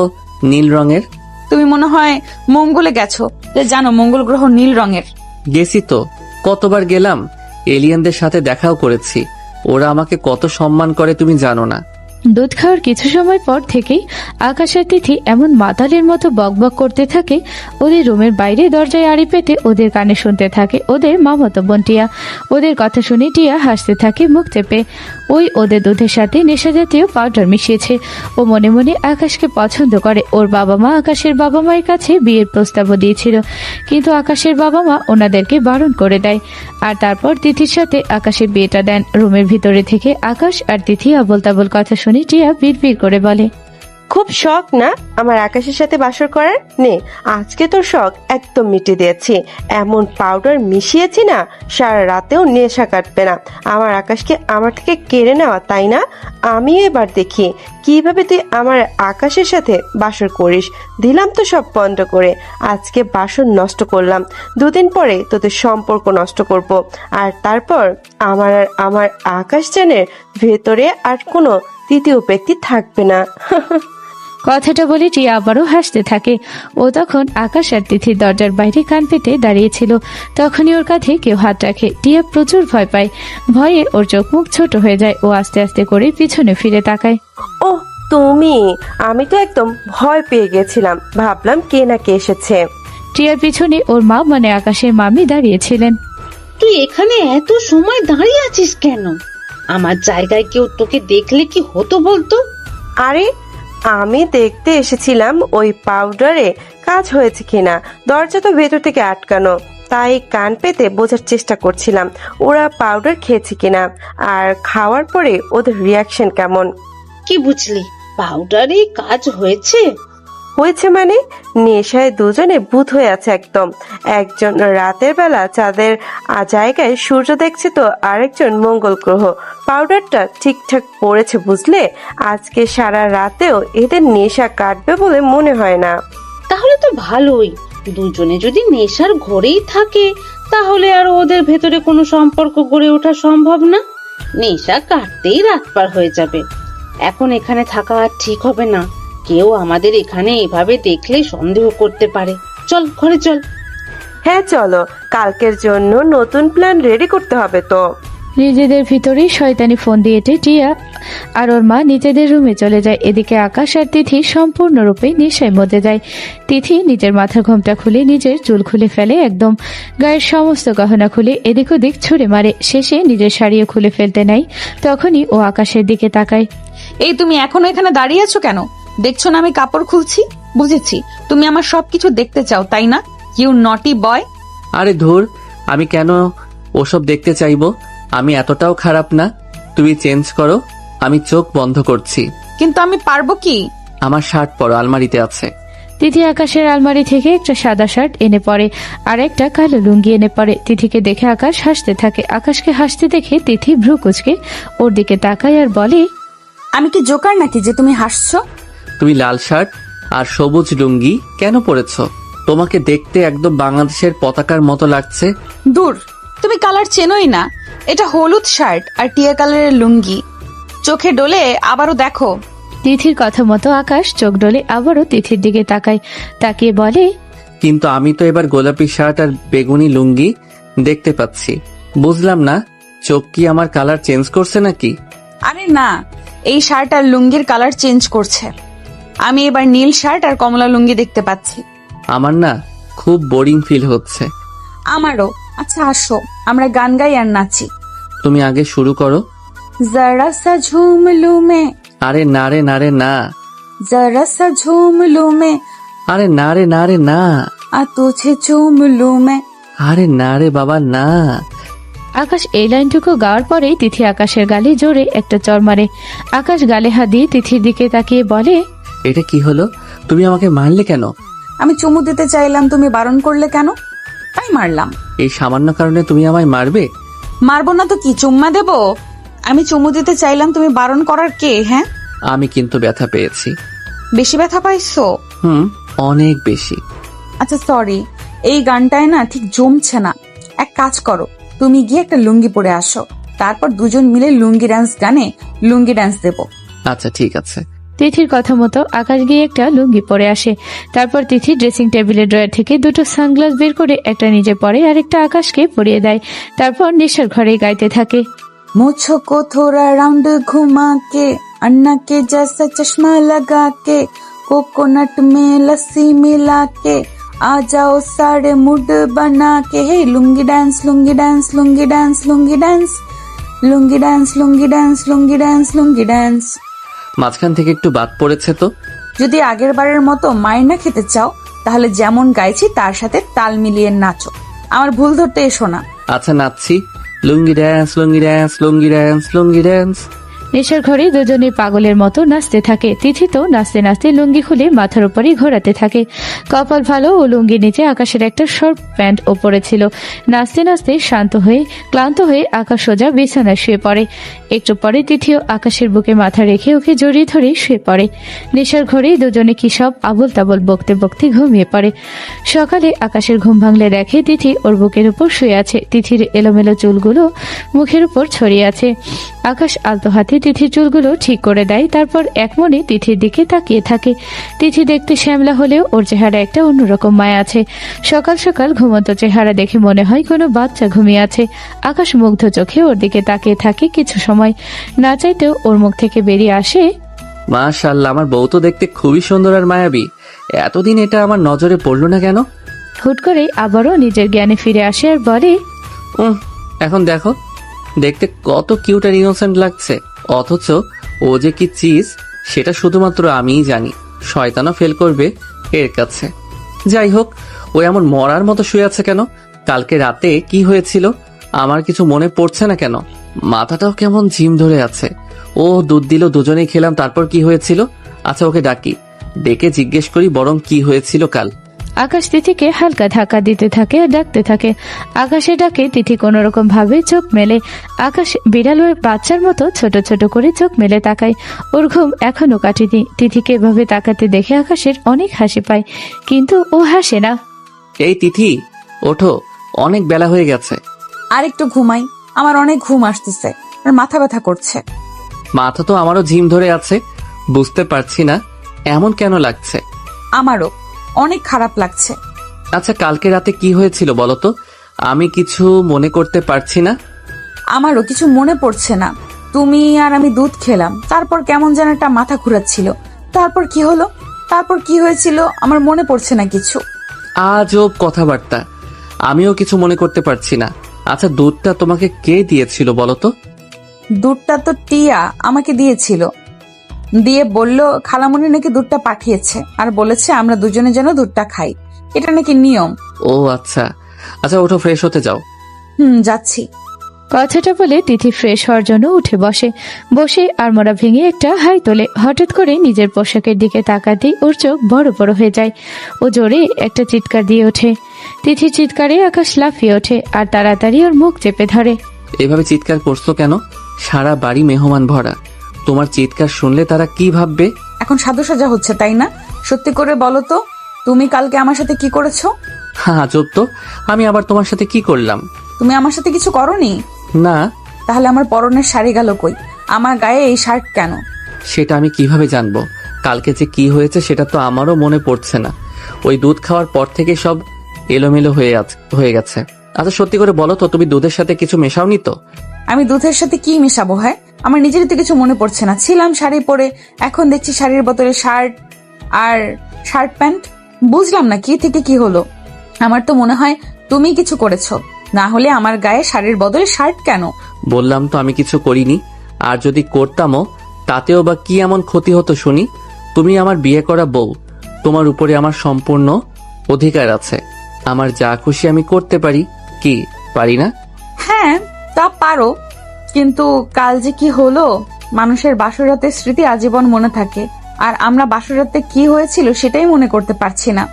নীল রঙের। তুমি মনে হয় মঙ্গলে গেছো, যে জানো মঙ্গল গ্রহ নীল রঙের। গেছি তো, কতবার গেলাম, এলিয়েনদের সাথে দেখাও করেছি। ওরা আমাকে কত সম্মান করে তুমি জানো না। দুধ খাওয়ার কিছু সময় পর থেকেই আকাশ আর তিথি এমন মাতালের মতো বকবক করতে থাকে। ওদের রুমের বাইরে দরজায় আড়ি পেতে ওদের কানে শুনতে থাকে ওদের মামাতো বোন টিয়া। ওদের কথা শুনে টিয়া হাসতে থাকে মুখ চেপে। ওই ওদের দুধের সাথে নেশা জাতীয় পাউডার মিশিয়েছে। ও মনে মনে আকাশকে পছন্দ করে। ওর বাবা মা আকাশের বাবা মায়ের কাছে বিয়ের প্রস্তাবও দিয়েছিল, কিন্তু আকাশের বাবা মা ওনাদেরকে বারণ করে দেয়। আর তারপর তিথির সাথে আকাশের বিয়েটা দেন। রুমের ভিতরে থেকে আকাশ আর তিথি আবোল তাবোল কথা শুনে টিয়া বিড়বিড় করে বলে, খুব শখ না আমার আকাশের সাথে বাসর করার? নে আজকে তোর শখ একদম মিটিয়ে দিয়েছি। এমন পাউডার মিশিয়েছি না, সারা রাতেও নেশা কাটবে না। আমার আকাশকে আমার থেকে কেড়ে নেওয়া, তাই না? আমিও এবার দেখি কিভাবে তুই আমার আকাশের সাথে বাসর করিস। দিলাম তো সব বন্ধ করে, আজকে বাসর নষ্ট করলাম, 2 দিন পরে তোদের সম্পর্ক নষ্ট করব। আর তারপর আমার আর আমার আকাশ জানের ভেতরে আর কোনো তৃতীয় ব্যক্তি থাকবে না। কথাটা বলে টিয়া আবারও হাসতে থাকে। ও তখন আকাশ আর তিথির দরজার বাইরে কান পেতে দাঁড়িয়েছিল। তখনই ওর কাঁধে কেউ হাত রাখে। টিয়া প্রচুর ভয় পায়। ভয়ে ওর চোখ মুখ ছোট হয়ে যায়। ও আস্তে আস্তে করে পিছনে ফিরে তাকায়। ও তুমি, আমি তো একদম ভয় পেয়ে গেছিলাম, ভাবলাম কে না কে এসেছে। টিয়ার পিছনে ওর মা মানে আকাশের মামি দাঁড়িয়েছিলেন। তুই এখানে এত সময় দাঁড়িয়ে আছিস কেন? আমার জায়গায় কেউ তোকে দেখলে কি হতো বলতো? আরে আমি দেখতে এসেছিলাম ওই পাউডারে কাজ হয়েছে কিনা। দরজা তো ভেতর থেকে আটকানো, তাই কান পেতে বোঝার চেষ্টা করছিলাম ওরা পাউডার খেয়েছে কিনা আর খাওয়ার পরে ওদের রিয়াকশন কেমন। কি বুঝলি, পাউডারে কাজ হয়েছে? হয়েছে মানে নেশায় দুজনে ভূত হয়ে আছে একদম। একজন রাতের বেলা চাঁদের জায়গায় সূর্য দেখছে, তো আরেকজন মঙ্গল গ্রহ। পাউডারটা ঠিকঠাক পড়েছে বুঝলে। আজকে সারা রাতেও এদের নেশা কাটবে বলে মনে হয় না। তাহলে তো ভালোই। দুজনে যদি নেশার ঘরেই থাকে তাহলে আর ওদের ভেতরে কোনো সম্পর্ক গড়ে ওঠা সম্ভব না। নেশা কাটতেই রাত পার হয়ে যাবে। এখন এখানে থাকা আর ঠিক হবে না। কেউ আমাদের এখানে এভাবে দেখলে সন্দেহ করতে পারে। চল ঘরে চল। হ্যাঁ চলো, কালকের জন্য নতুন প্ল্যান রেডি করতে হবে তো। নিজেদের ভিতরেই শয়তানি ফোন দিয়েছে টিয়া আর ওর মা নিজেদের রুমে চলে যায়। এদিকে আকাশ আর তিথি সম্পূর্ণরূপে নেশায় মধ্যে যায়। তিথি নিজের মাথার ঘোমটা খুলে নিজের চুল খুলে ফেলে, একদম গায়ের সমস্ত গহনা খুলে এদিক ওদিক ছুঁড়ে মারে। শেষে নিজের শাড়িও খুলে ফেলতে নাই। তখনই ও আকাশের দিকে তাকায়। এই তুমি এখনো এখানে দাঁড়িয়ে আছো কেন? দেখছো না আমি কাপড় খুলছি? বুঝেছি তুমি আমার সবকিছু দেখতে চাও, তাই না? ইউ নটি বয়। আরে ধুর, আমি কেন ওসব দেখতে চাইবো? আমি এতটাও খারাপ না। তুমি চেঞ্জ করো, আমি চোখ বন্ধ করছি। কিন্তু আমি পারবো কি? আমার শার্ট পরো, আলমারিতে আছে। তিথি আকাশের আলমারি থেকে একটা সাদা শার্ট এনে পড়ে আর একটা কালো লুঙ্গি এনে পড়ে। তিথিকে দেখে আকাশ হাসতে থাকে। আকাশকে হাসতে দেখে তিথি ভ্রু কুচকে ওর দিকে তাকায় আর বলে, আমি কি জোকার নাকি যে তুমি হাসছো? তুমি লাল শার্ট আর সবুজ লুঙ্গি কেন পরেছো? তোমাকে দেখতে একদম বাংলাদেশের পতাকার মতো লাগছে। দূর, তুমি কালার চেনোই না। এটা হলুদ শার্ট আর টিয়া কালারের লুঙ্গি। চোখে ডোলে আবারও দেখো। তিথির কথা মতো আকাশ চোখ ডলে আবারও তিথির দিকে তাকায়। তাকিয়ে বলে, কিন্তু আমি তো এবার গোলাপি শার্ট আর বেগুনি লুঙ্গি দেখতে পাচ্ছি। বুঝলাম না, চোখ কি আমার কালার চেঞ্জ করছে নাকি? আরে না, এই শার্ট আর লুঙ্গির কালার চেঞ্জ করছে। আমি এবার নীল শার্ট আর কমলা লুঙ্গি দেখতে পাচ্ছি। আমার না খুব বোরিং ফিল হচ্ছে। আমারও। আচ্ছা আসো, আমরা গান গাই আর নাচি। তুমি আগে শুরু করো। জরা সা ঝুম লু মে, আরে না রে না রে না, জরা সা ঝুম লু মে, আরে না রে না রে না, আ তুঝে চুম লু মে। আরে না রে বাবা না। আকাশ এই লাইনটুকু গাওয়ার পরেই তিথি আকাশের গালে জোরে একটা চড় মারে। আকাশ গালে হাত দিয়ে তিথির দিকে তাকিয়ে বলে, এটা কি হলো? তুমি আমাকে মারলে কেন? আমি চুমু দিতে চাইলাম, তুমি বারণ করলে কেন, তাই মারলাম। এই সামান্য কারণে তুমি আমায় মারবে? মারবো না তো কি, চুম্মা দেবো? আমি চুমু দিতে চাইলাম, তুমি বারণ করার কে? হ্যাঁ, আমি কিন্তু ব্যথা পেয়েছি। বেশি ব্যথা পাইছো? অনেক বেশি। আচ্ছা সরি, এই গানটায় না ঠিক জমছে না। এক কাজ করো, তুমি গিয়ে একটা লুঙ্গি পরে আসো, তারপর দুজন মিলে লুঙ্গি ডান্স গানে লুঙ্গি ডান্স দেবো। আচ্ছা ঠিক আছে। তিথির কথা মতো আকাশ গিয়ে একটা লুঙ্গি পরে আসে। তারপর তিথি ড্রেসিং টেবিলের ড্রয়ার থেকে দুটো সানগ্লাস বের করে একটা নিজে পরে আর একটা আকাশকে পরিয়ে দেয়। তারপর নেশার ঘরে গাইতে থাকে, मुझको को थोड़ा राउंड घुमा के, अन्ना के जैसा चश्मा लगा के, कोकोनट में लस्सी मिला के, आ जाओ सारे मूड बना के। Hey lungi dance lungi dance lungi dance lungi dance lungi dance lungi dance lungi dance lungi dance. মাঝখান থেকে একটু বাদ পড়েছে তো। যদি আগের বারের মতো মায়ের না খেতে চাও, তাহলে যেমন গাইছি তার সাথে তাল মিলিয়ে নাচো। আমার ভুল ধরতে এসো না। আচ্ছা নাচছি। লুঙ্গি ড্যান্স লুঙ্গি ড্যান্স লুঙ্গি ড্যান্স লুঙ্গি ড্যান্স। নেশার ঘরে দুজনে পাগলের মতো নাচতে থাকে। তিথি তো নাচতে নাচতে লুঙ্গি খুলে মাথার উপরে ঘোরাতে থাকে। কপাল ভালো, ও লুঙ্গি নিচে আকাশের একটা শর্ট প্যান্ট ওপরে ছিল। নাচতে নাচতে ক্লান্ত হয়ে আকাশ সোজা বিছানায় শুয়ে পড়ে। একটু পরে তিথিও আকাশের বুকে মাথা রেখে ওকে জড়িয়ে ধরে শুয়ে পড়ে। নেশার ঘরে দুজনে কি সব আবল তাবল বকতে বকতে ঘুমিয়ে পড়ে। সকালে আকাশের ঘুম ভাঙলে দেখে তিথি ওর বুকের উপর শুয়ে আছে। তিথির এলোমেলো চুলগুলো মুখের উপর ছড়িয়ে আছে। আকাশ আলতো হাতে তিথির চুলগুলো ঠিক করে দেয়। তারপর এক মনে তিথির দিকে তাকিয়ে থাকে। তিথি দেখতে শ্যামলা হলেও ওর চেহারা একটা অন্যরকম মায়া আছে। সকাল সকাল ঘুমন্ত চেহারা দেখে মনে হয় কোনো বাচ্চা ঘুমিয়ে আছে। আকাশ মুগ্ধ চোখে ওর দিকে তাকিয়ে থাকে কিছু সময়। না চাইতেও ওর মুখ থেকে বেরিয়ে আসে, মাশাআল্লাহ, আমার বউ তো দেখতে খুবই সুন্দর আর মায়াবী। এতদিন এটা আমার নজরে পড়লো না কেন? হুট করে আবারও নিজের জ্ঞানে ফিরে আসে আর বলে, এখন দেখো, দেখতে কত কিউট আর ইনোসেন্ট লাগছে। অথচ ও যে কি চিজ সেটা শুধুমাত্র আমিই জানি। শয়তানও ফেল করবে এর কাছে। যাই হোক, ও এমন মরার মতো শুয়ে আছে কেন? কালকে রাতে কি হয়েছিল আমার কিছু মনে পড়ছে না কেন? মাথাটাও কেমন ঝিম ধরে আছে। ও দুধ দিল, দুজনেই খেলাম, তারপর কি হয়েছিল? আচ্ছা ওকে ডাকি, ডেকে জিজ্ঞেস করি বরং কি হয়েছিল কাল। আকাশ তিথিকে হালকা ধাক্কা দিতে থাকে আর ডাকতে থাকে। আকাশে ডাকে তিথি কোনো রকম ভাবে চোখ মেলে। আকাশ বিড়াল বাচ্চার মতো ছোট ছোট করে চোখ মেলে তাকায়। ওর ঘুম এখনো কাটেনি। তিথিকে এভাবে তাকাতে দেখে আকাশের অনেক হাসি পায়, কিন্তু ও হাসে না। এই তিথি, ওঠো, অনেক বেলা হয়ে গেছে। আর একটু ঘুমাই, আমার অনেক ঘুম আসতেছে আর মাথা ব্যথা করছে। মাথা তো আমারও ঝিম ধরে আছে। বুঝতে পারছি না এমন কেন লাগছে। আমারও অনেক খারাপ লাগছে। আচ্ছা কালকে রাতে কি হয়েছিল বলো তো? আমি কিছু মনে করতে পারছি না। আমারও কিছু মনে পড়ছে না। তুমি আর আমি দুধ খেলাম, তারপর কেমন যেন একটা মাথা ঘুরাচ্ছিল। তারপর কি হলো, তারপর কি হয়েছিল আমার মনে পড়ছে না কিছু। আজব কথাবার্তা, আমিও কিছু মনে করতে পারছি না। আচ্ছা দুধটা তোমাকে কে দিয়েছিল বলো তো? দুধটা তো টিয়া আমাকে দিয়েছিল, দিয়ে বলল খালামণি নাকি দুধটা পাঠিয়েছে আর বলেছে আমরা দুজনে যেন দুধটা খাই, এটা নাকি নিয়ম। ও আচ্ছা, আচ্ছা ওঠো, ফ্রেশ হতে যাও। যাচ্ছি। কথাটা বলে তিথি ফ্রেশ হওয়ার জন্য উঠে বসে আড়মোড়া ভেঙে একটা হাই তোলে। হঠাৎ করে নিজের পোশাকের দিকে তাকাতেই ওর চোখ বড় বড় হয়ে যায়। ও জোরে একটা চিৎকার দিয়ে ওঠে। তিথির চিৎকারে আকাশ লাফিয়ে ওঠে আর তাড়াতাড়ি ওর মুখ চেপে ধরে। এভাবে চিৎকার করছো কেন? সারা বাড়ি মেহমান ভরা, তোমার চিৎকার শুনলে তারা কি ভাববে? এখন সাজু সাজা হচ্ছে তাই না? সত্যি করে বলো তো, তুমি কালকে আমার সাথে কি করেছো? হ্যাঁ আজব তো, আমি আবার তোমার সাথে কি করলাম? তুমি আমার সাথে কিছু করোনি? না। তাহলে আমার পরনের শাড়ি গেল কই? আমার গায়ে এই শার্ট কেন? সেটা আমি কিভাবে জানবো? কালকে যে কি হয়েছে সেটা তো আমারও মনে পড়ছে না। ওই দুধ খাওয়ার পর থেকে সব এলোমেলো হয়ে গেছে। আচ্ছা সত্যি করে বলো তো, তুমি দুধের সাথে কিছু মেশাওনি তো? আমি দুধের সাথে কি মেশাবো? হ্যাঁ, আমার নিজেরই তো কিছু মনে পড়ছে না। ছিলাম শাড়ি পরে, এখন দেখছি শাড়ির বদলে শার্ট আর শার্ট প্যান্ট। বুঝলাম না কি থেকে কি হলো। আমার তো মনে হয় তুমি কিছু করেছো, না হলে আমার গায়ে শাড়ির বদলে শার্ট কেন? বললাম তো আমি কিছু করিনি। আর যদি করতামও তাতেও বা কি এমন ক্ষতি হতো শুনি? তুমি আমার বিয়ে করা বউ, তোমার উপরে আমার সম্পূর্ণ অধিকার আছে। আমার যা খুশি আমি করতে পারি, কি পারি না? হ্যাঁ তা পারো, কিন্তু কাল যে কি হলো। মানুষের বাসরাতের স্মৃতি আজীবন মনে থাকে, আর আমরা বাসরাতে কি হয়েছিল সেটাই মনে করতে পারছি না।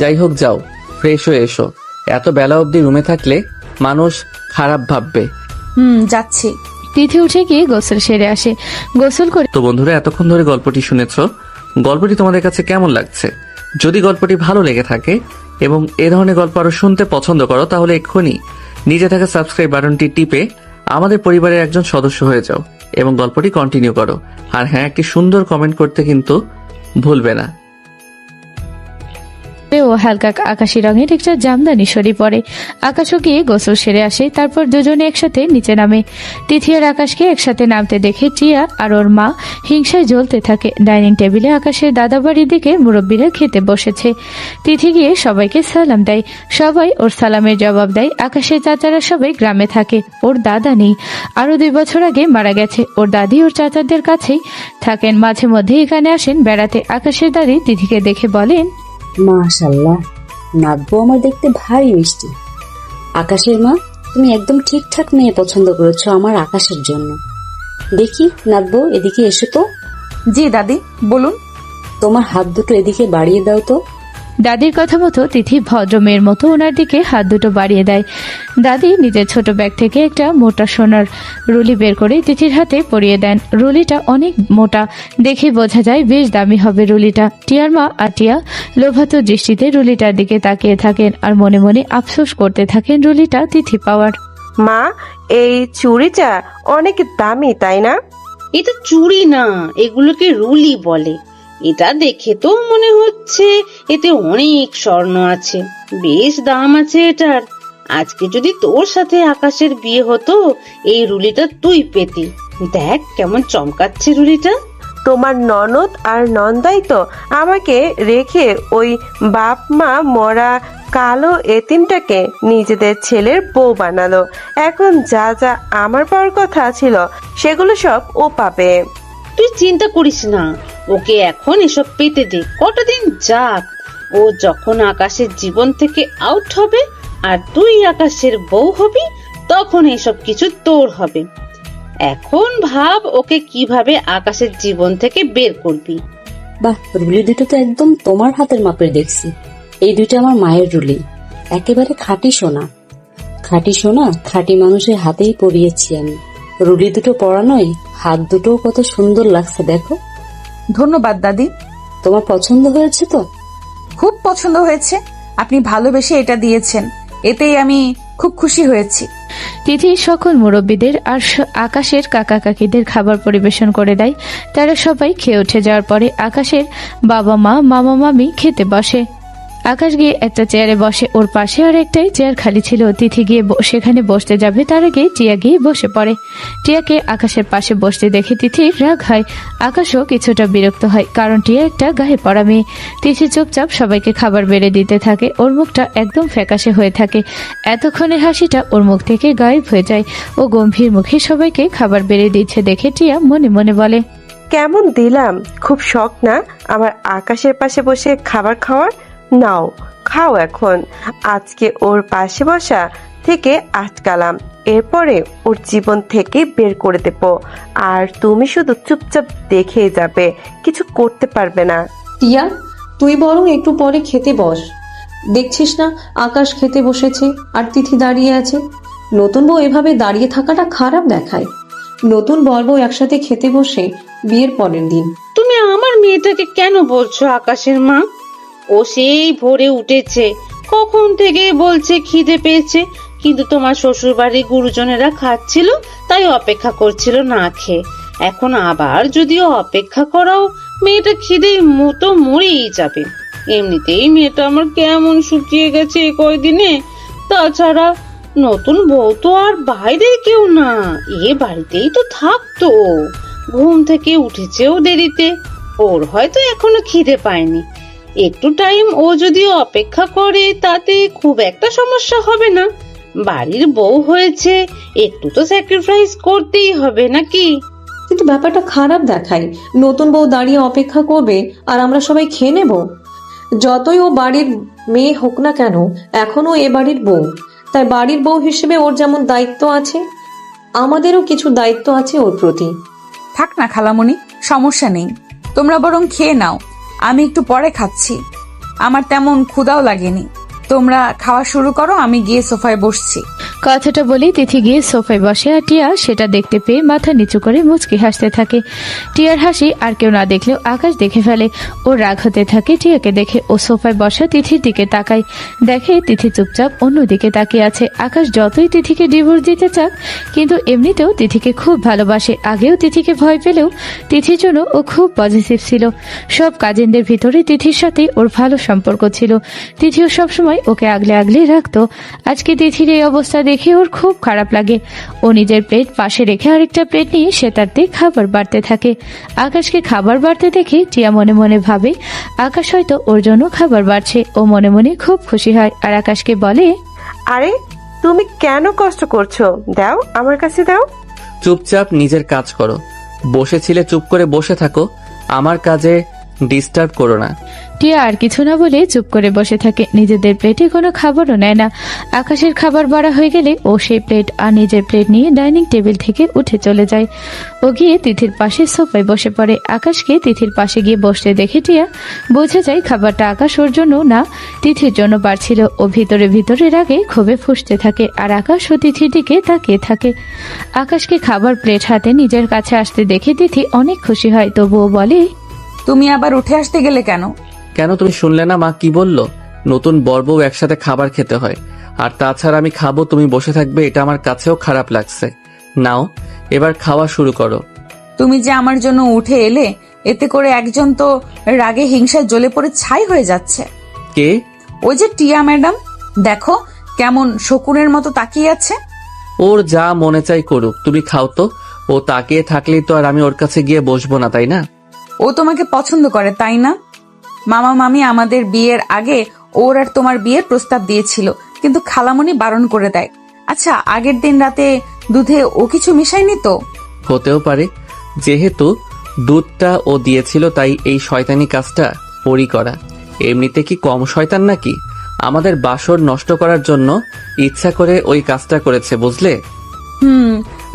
যাই হোক, যাও ফ্রেশ হয়ে এসো। এত বেলা অবধি রুমে থাকলে মানুষ খারাপ ভাববে। যাচ্ছি। তিথি উঠে গিয়ে গোসল সেরে আসে। গোসল করে তো বন্ধুরা, এতক্ষণ ধরে গল্পটি শুনেছো। গল্পটি তোমাদের কাছে কেমন লাগছে? যদি গল্পটি ভালো লেগে থাকে এবং এ ধরনের গল্প আরো শুনতে পছন্দ করো, তাহলে এক্ষুনি নিচে থাকা সাবস্ক্রাইব বাটনটি টিপে আমাদের পরিবারের একজন সদস্য হয়ে যাও এবং গল্পটি কন্টিনিউ করো। আর হ্যাঁ, একটি সুন্দর কমেন্ট করতে কিন্তু ভুলবে না। ও হালকা আকাশি রঙের একটা জামদানি শাড়ি পরে। আকাশও গিয়ে গোসল সেরে আসে। তারপর দুজনে একসাথে নিচে নামে। তিথি আর আকাশকে একসাথে নামতে দেখে টিয়া আর ওর মা হিংসায় জ্বলতে থাকে। ডাইনিং টেবিলে আকাশের দাদা বাড়ির দিকে মুরব্বীরা খেতে বসেছে। তিথি গিয়ে সবাইকে সালাম দেয়। সবাই ওর সালামের জবাব দেয়। আকাশের চাচারা সবাই গ্রামে থাকে, ওর দাদা নেই। আরো 2 বছর আগে মারা গেছে। ওর দাদি ওর চাচাদের কাছেই থাকেন, মাঝে মধ্যে এখানে আসেন বেড়াতে। আকাশের দাদি তিথিকে দেখে বলেন, মাশাআল্লাহ, নাতবু আমার দেখতে ভারী মিষ্টি। আকাশের মা, তুমি একদম ঠিকঠাক মেয়ে পছন্দ করেছো আমার আকাশের জন্য। দেখি নাতবু, এদিকে এসো তো। জি দাদি, বলুন। তোমার হাত দুটো এদিকে বাড়িয়ে দাও তো। দাদির কথা মতো তিথি ভদ্র মেয়ের মতো ওনার দিকে হাত দুটো বাড়িয়ে দেয়। দাদি নিজের ছোট ব্যাগ থেকে একটা মোটা সোনার রুলি বের করে তিথির হাতে পরিয়ে দেন। রুলিটা অনেক মোটা, দেখে বোঝা যায় বেশ দামি হবে রুলিটা। টিয়ার মা আর টিয়া লোভাতুর দৃষ্টিতে রুলিটার দিকে তাকিয়ে থাকেন আর মনে মনে আফসোস করতে থাকেন রুলিটা তিথি পাওয়ার। মা, এই চুড়িটা অনেক দামি তাই না? এটা চুড়ি না, এগুলোকে রুলি বলে। এটা দেখে তো মনে হচ্ছে এতে অনেক স্বর্ণ আছে, বেশ দাম আছে এটার। আজকে যদি তোর সাথে আকাশের বিয়ে হতো, এই রুলিটা তুই পেতি। দেখ কেমন চমকাচ্ছে রুলিটা। তোমার ননদ আর নন্দাই তো আমাকে রেখে ওই বাপ মা মরা কালো এতিমটাকে নিজেদের ছেলের বউ বানালো। এখন যা যা আমার পাওয়ার কথা ছিল সেগুলো সব ও পাবে। তুই চিন্তা করিস না, ওকে এখন এসব পেতে দে, কটা দিন যাক। ও যখন আকাশের জীবন থেকে আউট হবে আর তুই আকাশের বউ হবি, তখন এসব কিছু তোর হবে। এখন ভাব ওকে কিভাবে আকাশের জীবন থেকে বের করবি। বাহ, রুলি দুটো তো একদম তোমার হাতের মাপের দেখছি। এই দুটো আমার মায়ের রুলি, একেবারে খাঁটি সোনা। খাঁটি সোনা খাঁটি মানুষের হাতেই পরিয়েছি আমি। রুলি দুটো পরানোয় হাত দুটো কত সুন্দর লাগছে দেখো। ধন্যবাদ দাদি। তোমার পছন্দ হয়েছে তো? খুব পছন্দ হয়েছে, আপনি ভালোবেসে এটা দিয়েছেন, এতেই আমি খুব খুশি হয়েছি। তিথি সকল মুরব্বীদের আর আকাশের কাকা কাকিদের খাবার পরিবেশন করে দেয়। তারা সবাই খেয়ে উঠে যাওয়ার পরে আকাশের বাবা মা মামা মামি খেতে বসে। আকাশ গিয়ে একটা চেয়ারে বসে, ওর পাশে আর একটাই চেয়ার খালি ছিল। তিথি গিয়ে সেখানে বসতে যাবে, তার আগে টিয়া গিয়ে বসে পড়ে। টিয়াকে আকাশের পাশে বসতে দেখে তিথির রাগ হয়। আকাশও কিছুটা বিরক্ত হয়, কারণ টিয়া একটা গায়ে পড়া মেয়ে। তিথি চুপচাপ সবাইকে খাবার বেড়ে দিতে থাকে। ওর মুখটা একদম ফ্যাকাশে হয়ে থাকে। এতক্ষণের হাসিটা ওর মুখ থেকে গায়েব হয়ে যায়। ও গম্ভীর মুখে সবাইকে খাবার বেড়ে দিচ্ছে দেখে টিয়া মনে মনে বলে, কেমন দিলাম? খুব শখ না আমার আকাশের পাশে বসে খাবার খাওয়ার? নাও খাও এখন। আজকে ওর পাশে বসা থেকে আটকালাম, এরপরে ওর জীবন থেকে বের করে দেব। আর তুমি শুধু চুপচাপ দেখেই যাবে, কিছু করতে পারবে না। টিয়া, তুই বরং একটু পরে খেতে বস। দেখছিস না আকাশ খেতে বসেছে আর তিথি দাঁড়িয়ে আছে। নতুন বউ এভাবে দাঁড়িয়ে থাকাটা খারাপ দেখায়। নতুন বর বউ একসাথে খেতে বসে বিয়ের পরের দিন। তুমি আমার মেয়েটাকে কেন বলছো আকাশের মা? ও সেই ভোরে উঠেছে, কখন থেকে বলছে খিদে পেয়েছে, কিন্তু তোমার শ্বশুর বাড়ির গুরুজনেরা খাচ্ছিল তাই অপেক্ষা করছিল না খেয়ে। এখন আবার যদিও অপেক্ষা করাও, মেয়েটা খিদে মতো মরেই যাবে। এমনিতেই মেয়েটা আমার কেমন শুকিয়ে গেছে এ কয়দিনে। তাছাড়া নতুন বউ তো আর বাইরের কেউ না, এ বাড়িতেই তো থাকতো। ঘুম থেকে উঠেছেও দেরিতে, ওর হয়তো এখনো খিদে পায়নি। একটু টাইম ও যদি অপেক্ষা করে তাতে খুব একটা সমস্যা হবে না। বাড়ির বউ হয়েছে, একটু তো স্যাক্রিফাইস করতেই হবে নাকি? কিন্তু ব্যাপারটা খারাপ দেখায়। নতুন বউ দাঁড়িয়ে অপেক্ষা করবে আর আমরা সবাই খেয়ে নেব। যতই ও বাড়ির মেয়ে হোক না কেন, এখনো এ বাড়ির বউ। তাই বাড়ির বউ হিসেবে ওর যেমন দায়িত্ব আছে, আমাদেরও কিছু দায়িত্ব আছে ওর প্রতি। থাক না খালামণি, সমস্যা নেই, তোমরা বরং খেয়ে নাও, আমি একটু পরে খাচ্ছি। আমার তেমন ক্ষুধাও লাগেনি। তোমরা খাওয়া শুরু করো, আমি গিয়ে সোফায় বসছি। কথাটা বলেই তিথি গিয়ে সোফায় বসে আর টিয়া সেটা দেখতে পেয়ে মাথা নিচু করে মুচকি হাসতে থাকে। টিয়ার হাসি আর কেউ না দেখলেও আকাশ দেখে ফেলে। ও রাগ হতে থাকে টিয়াকে দেখে। ও সোফায় বসা তিথির দিকে তাকায়, দেখে তিথি চুপচাপ অন্যদিকে তাকিয়ে আছে। আকাশ যতই তিথিকে ডিভোর্স দিতে চাক, কিন্তু এমনিতেও তিথিকে খুব ভালোবাসে। আগেও তিথিকে ভয় পেলেও তিথির জন্য ও খুব পজিটিভ ছিল। সব কাজিনদের ভিতরে তিথির সাথে ওর ভালো সম্পর্ক ছিল। তিথিও সবসময় ওকে আগলে আগলে রাখতো। আজকে তিথির এই অবস্থা দেখে ওর খুব খারাপ লাগে। ও নিজের প্লেট পাশে রেখে আরেকটা প্লেট নিয়ে সে তার দিয়ে খাবার বাড়তে থাকে। আকাশকে খাবার বাড়তে দেখে টিয়া মনে মনে ভাবে আকাশ হয়তো ওর জন্য খাবার বাড়ছে। ও মনে মনে খুব খুশি হয় আর আকাশকে বলে, আরে তুমি কেন কষ্ট করছো? দাও, আমার কাছে দাও। চুপচাপ নিজের কাজ করো। বসেছিলে চুপ করে বসে থাকো, আমার কাজে ডিস্টার্ব করো না। টিয়া আর কিছু না বলে চুপ করে বসে থাকে। নিজেদের প্লেটে কোনো খাবারও নেয় না। আকাশের খাবার বাড়া হয়ে গেলে ও সেই প্লেট আর নিজের প্লেট নিয়ে ডাইনিং টেবিল থেকে উঠে চলে যায়। ও গিয়ে তিথির পাশে সোফায় বসে পড়ে। আকাশকে তিথির পাশে গিয়ে বসতে দেখে টিয়া বোঝা যায় খাবারটা আকাশ ওর জন্য না, তিথির জন্য বাড়ছিল। ও ভিতরে ভিতরে রাগে ক্ষোভে ফুঁসতে থাকে আর আকাশ ও তিথির দিকে তাকিয়ে থাকে। আকাশকে খাবার প্লেট হাতে নিজের কাছে আসতে দেখে তিথি অনেক খুশি হয়। তবুও বলে, তুমি আবার উঠে আসতে গেলে কেন? কেন, তুমি শুনলে না মা কি বললো? নতুন বর বউ একসাথে খাবার খেতে হয়। আর তাছাড়া আমি খাবো, তুমি বসে থাকবে, এটা আমার কাছেও খারাপ লাগছে। নাও এবার খাওয়া শুরু করো। তুমি যে আমার জন্য উঠে এলে, এতে করে একজন তো রাগে হিংসায় জ্বলে পড়ে ছাই হয়ে যাচ্ছে। কে? ওই যে টিয়া ম্যাডাম, দেখো কেমন শকুনের মতো তাকিয়ে আছে। ওর যা মনে চাই করুক, তুমি খাও তো। ও তাকিয়ে থাকলেই তো আর আমি ওর কাছে গিয়ে বসবো না, তাই না? ও তোমাকে পছন্দ করে, তাই না? মামা মামি আমাদের বিয়ের আগে ওর আর তোমার বিয়ের প্রস্তাব দিয়েছিল, কিন্তু খালামণি বারণ করে দেয়। আচ্ছা, আগের দিন রাতে দুধে ও কিছু মিশায়নি তো? হতেও পারে, যেহেতু দুধটা ও দিয়েছিল তাই এই শয়তানি কাজটা ওরই করা। এমনিতে কি কম শয়তান নাকি? আমাদের বাসর নষ্ট করার জন্য ইচ্ছা করে ওই কাজটা করেছে, বুঝলে?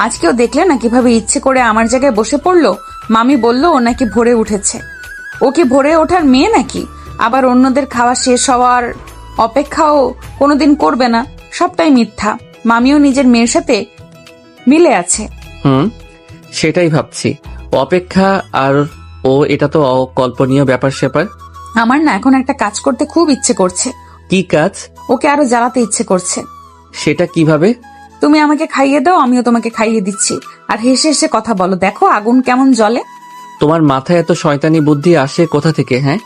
আজকেও দেখলে না কিভাবে ইচ্ছে করে আমার জায়গায় বসে পড়লো। মামি বলল ও নাকি ভোরে উঠেছে। ও কি ভোরে ওঠার মেয়ে নাকি? আবার অন্যদের খাওয়া শেষ হওয়ার অপেক্ষাও কোনোদিন করবে না। সবটাই মিথ্যা। মামিও নিজের মেয়ের সাথে মিলে আছে। সেটাই ভাবছি। অপেক্ষা আর ও, এটা তো অকল্পনীয় ব্যাপার স্যাপার। আমার না এখন একটা কাজ করতে খুব ইচ্ছে করছে। কি কাজ? ওকে আরো জ্বালাতে ইচ্ছে করছে। সেটা কিভাবে? তুমি আমাকে খাইয়ে দাও, আমিও তোমাকে খাইয়ে দিচ্ছি। আর হেসে হেসে কথা বলো, দেখো আগুন কেমন জ্বলে। তোমার মাথায় এত শয়তানি বুদ্ধি আসে কোথা থেকে? হ্যাঁ,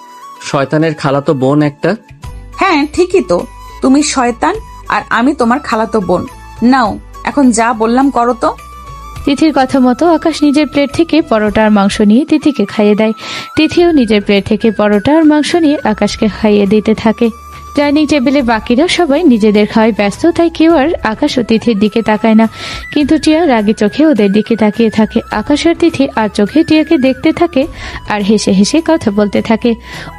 শয়তানের খালাতো বোন একটা। হ্যাঁ ঠিকই তো, তুমি শয়তান আর আমি তোমার খালাতো বোন। নাও এখন যা বললাম করো তো। তিথির কথা মতো আকাশ নিজের প্লেট থেকে পরোটা আর মাংস নিয়ে তিথিকে খাইয়ে দেয়। তিথিও নিজের প্লেট থেকে পরোটা আর মাংস নিয়ে আকাশকে খাইয়ে দিতে থাকে। ডাইনিং টেবিলে বাকিরা সবাই নিজেদের খাওয়ায় ব্যস্ত, তাই কেউ আর আকাশ ও তিথির দিকে তাকায় না। কিন্তু টিয়া রাগী চোখে ওদের দিকে তাকিয়ে থাকে। আকাশ আর তিথি আর চোখে টিয়াকে দেখতে থাকে আর হেসে হেসে কথা বলতে থাকে।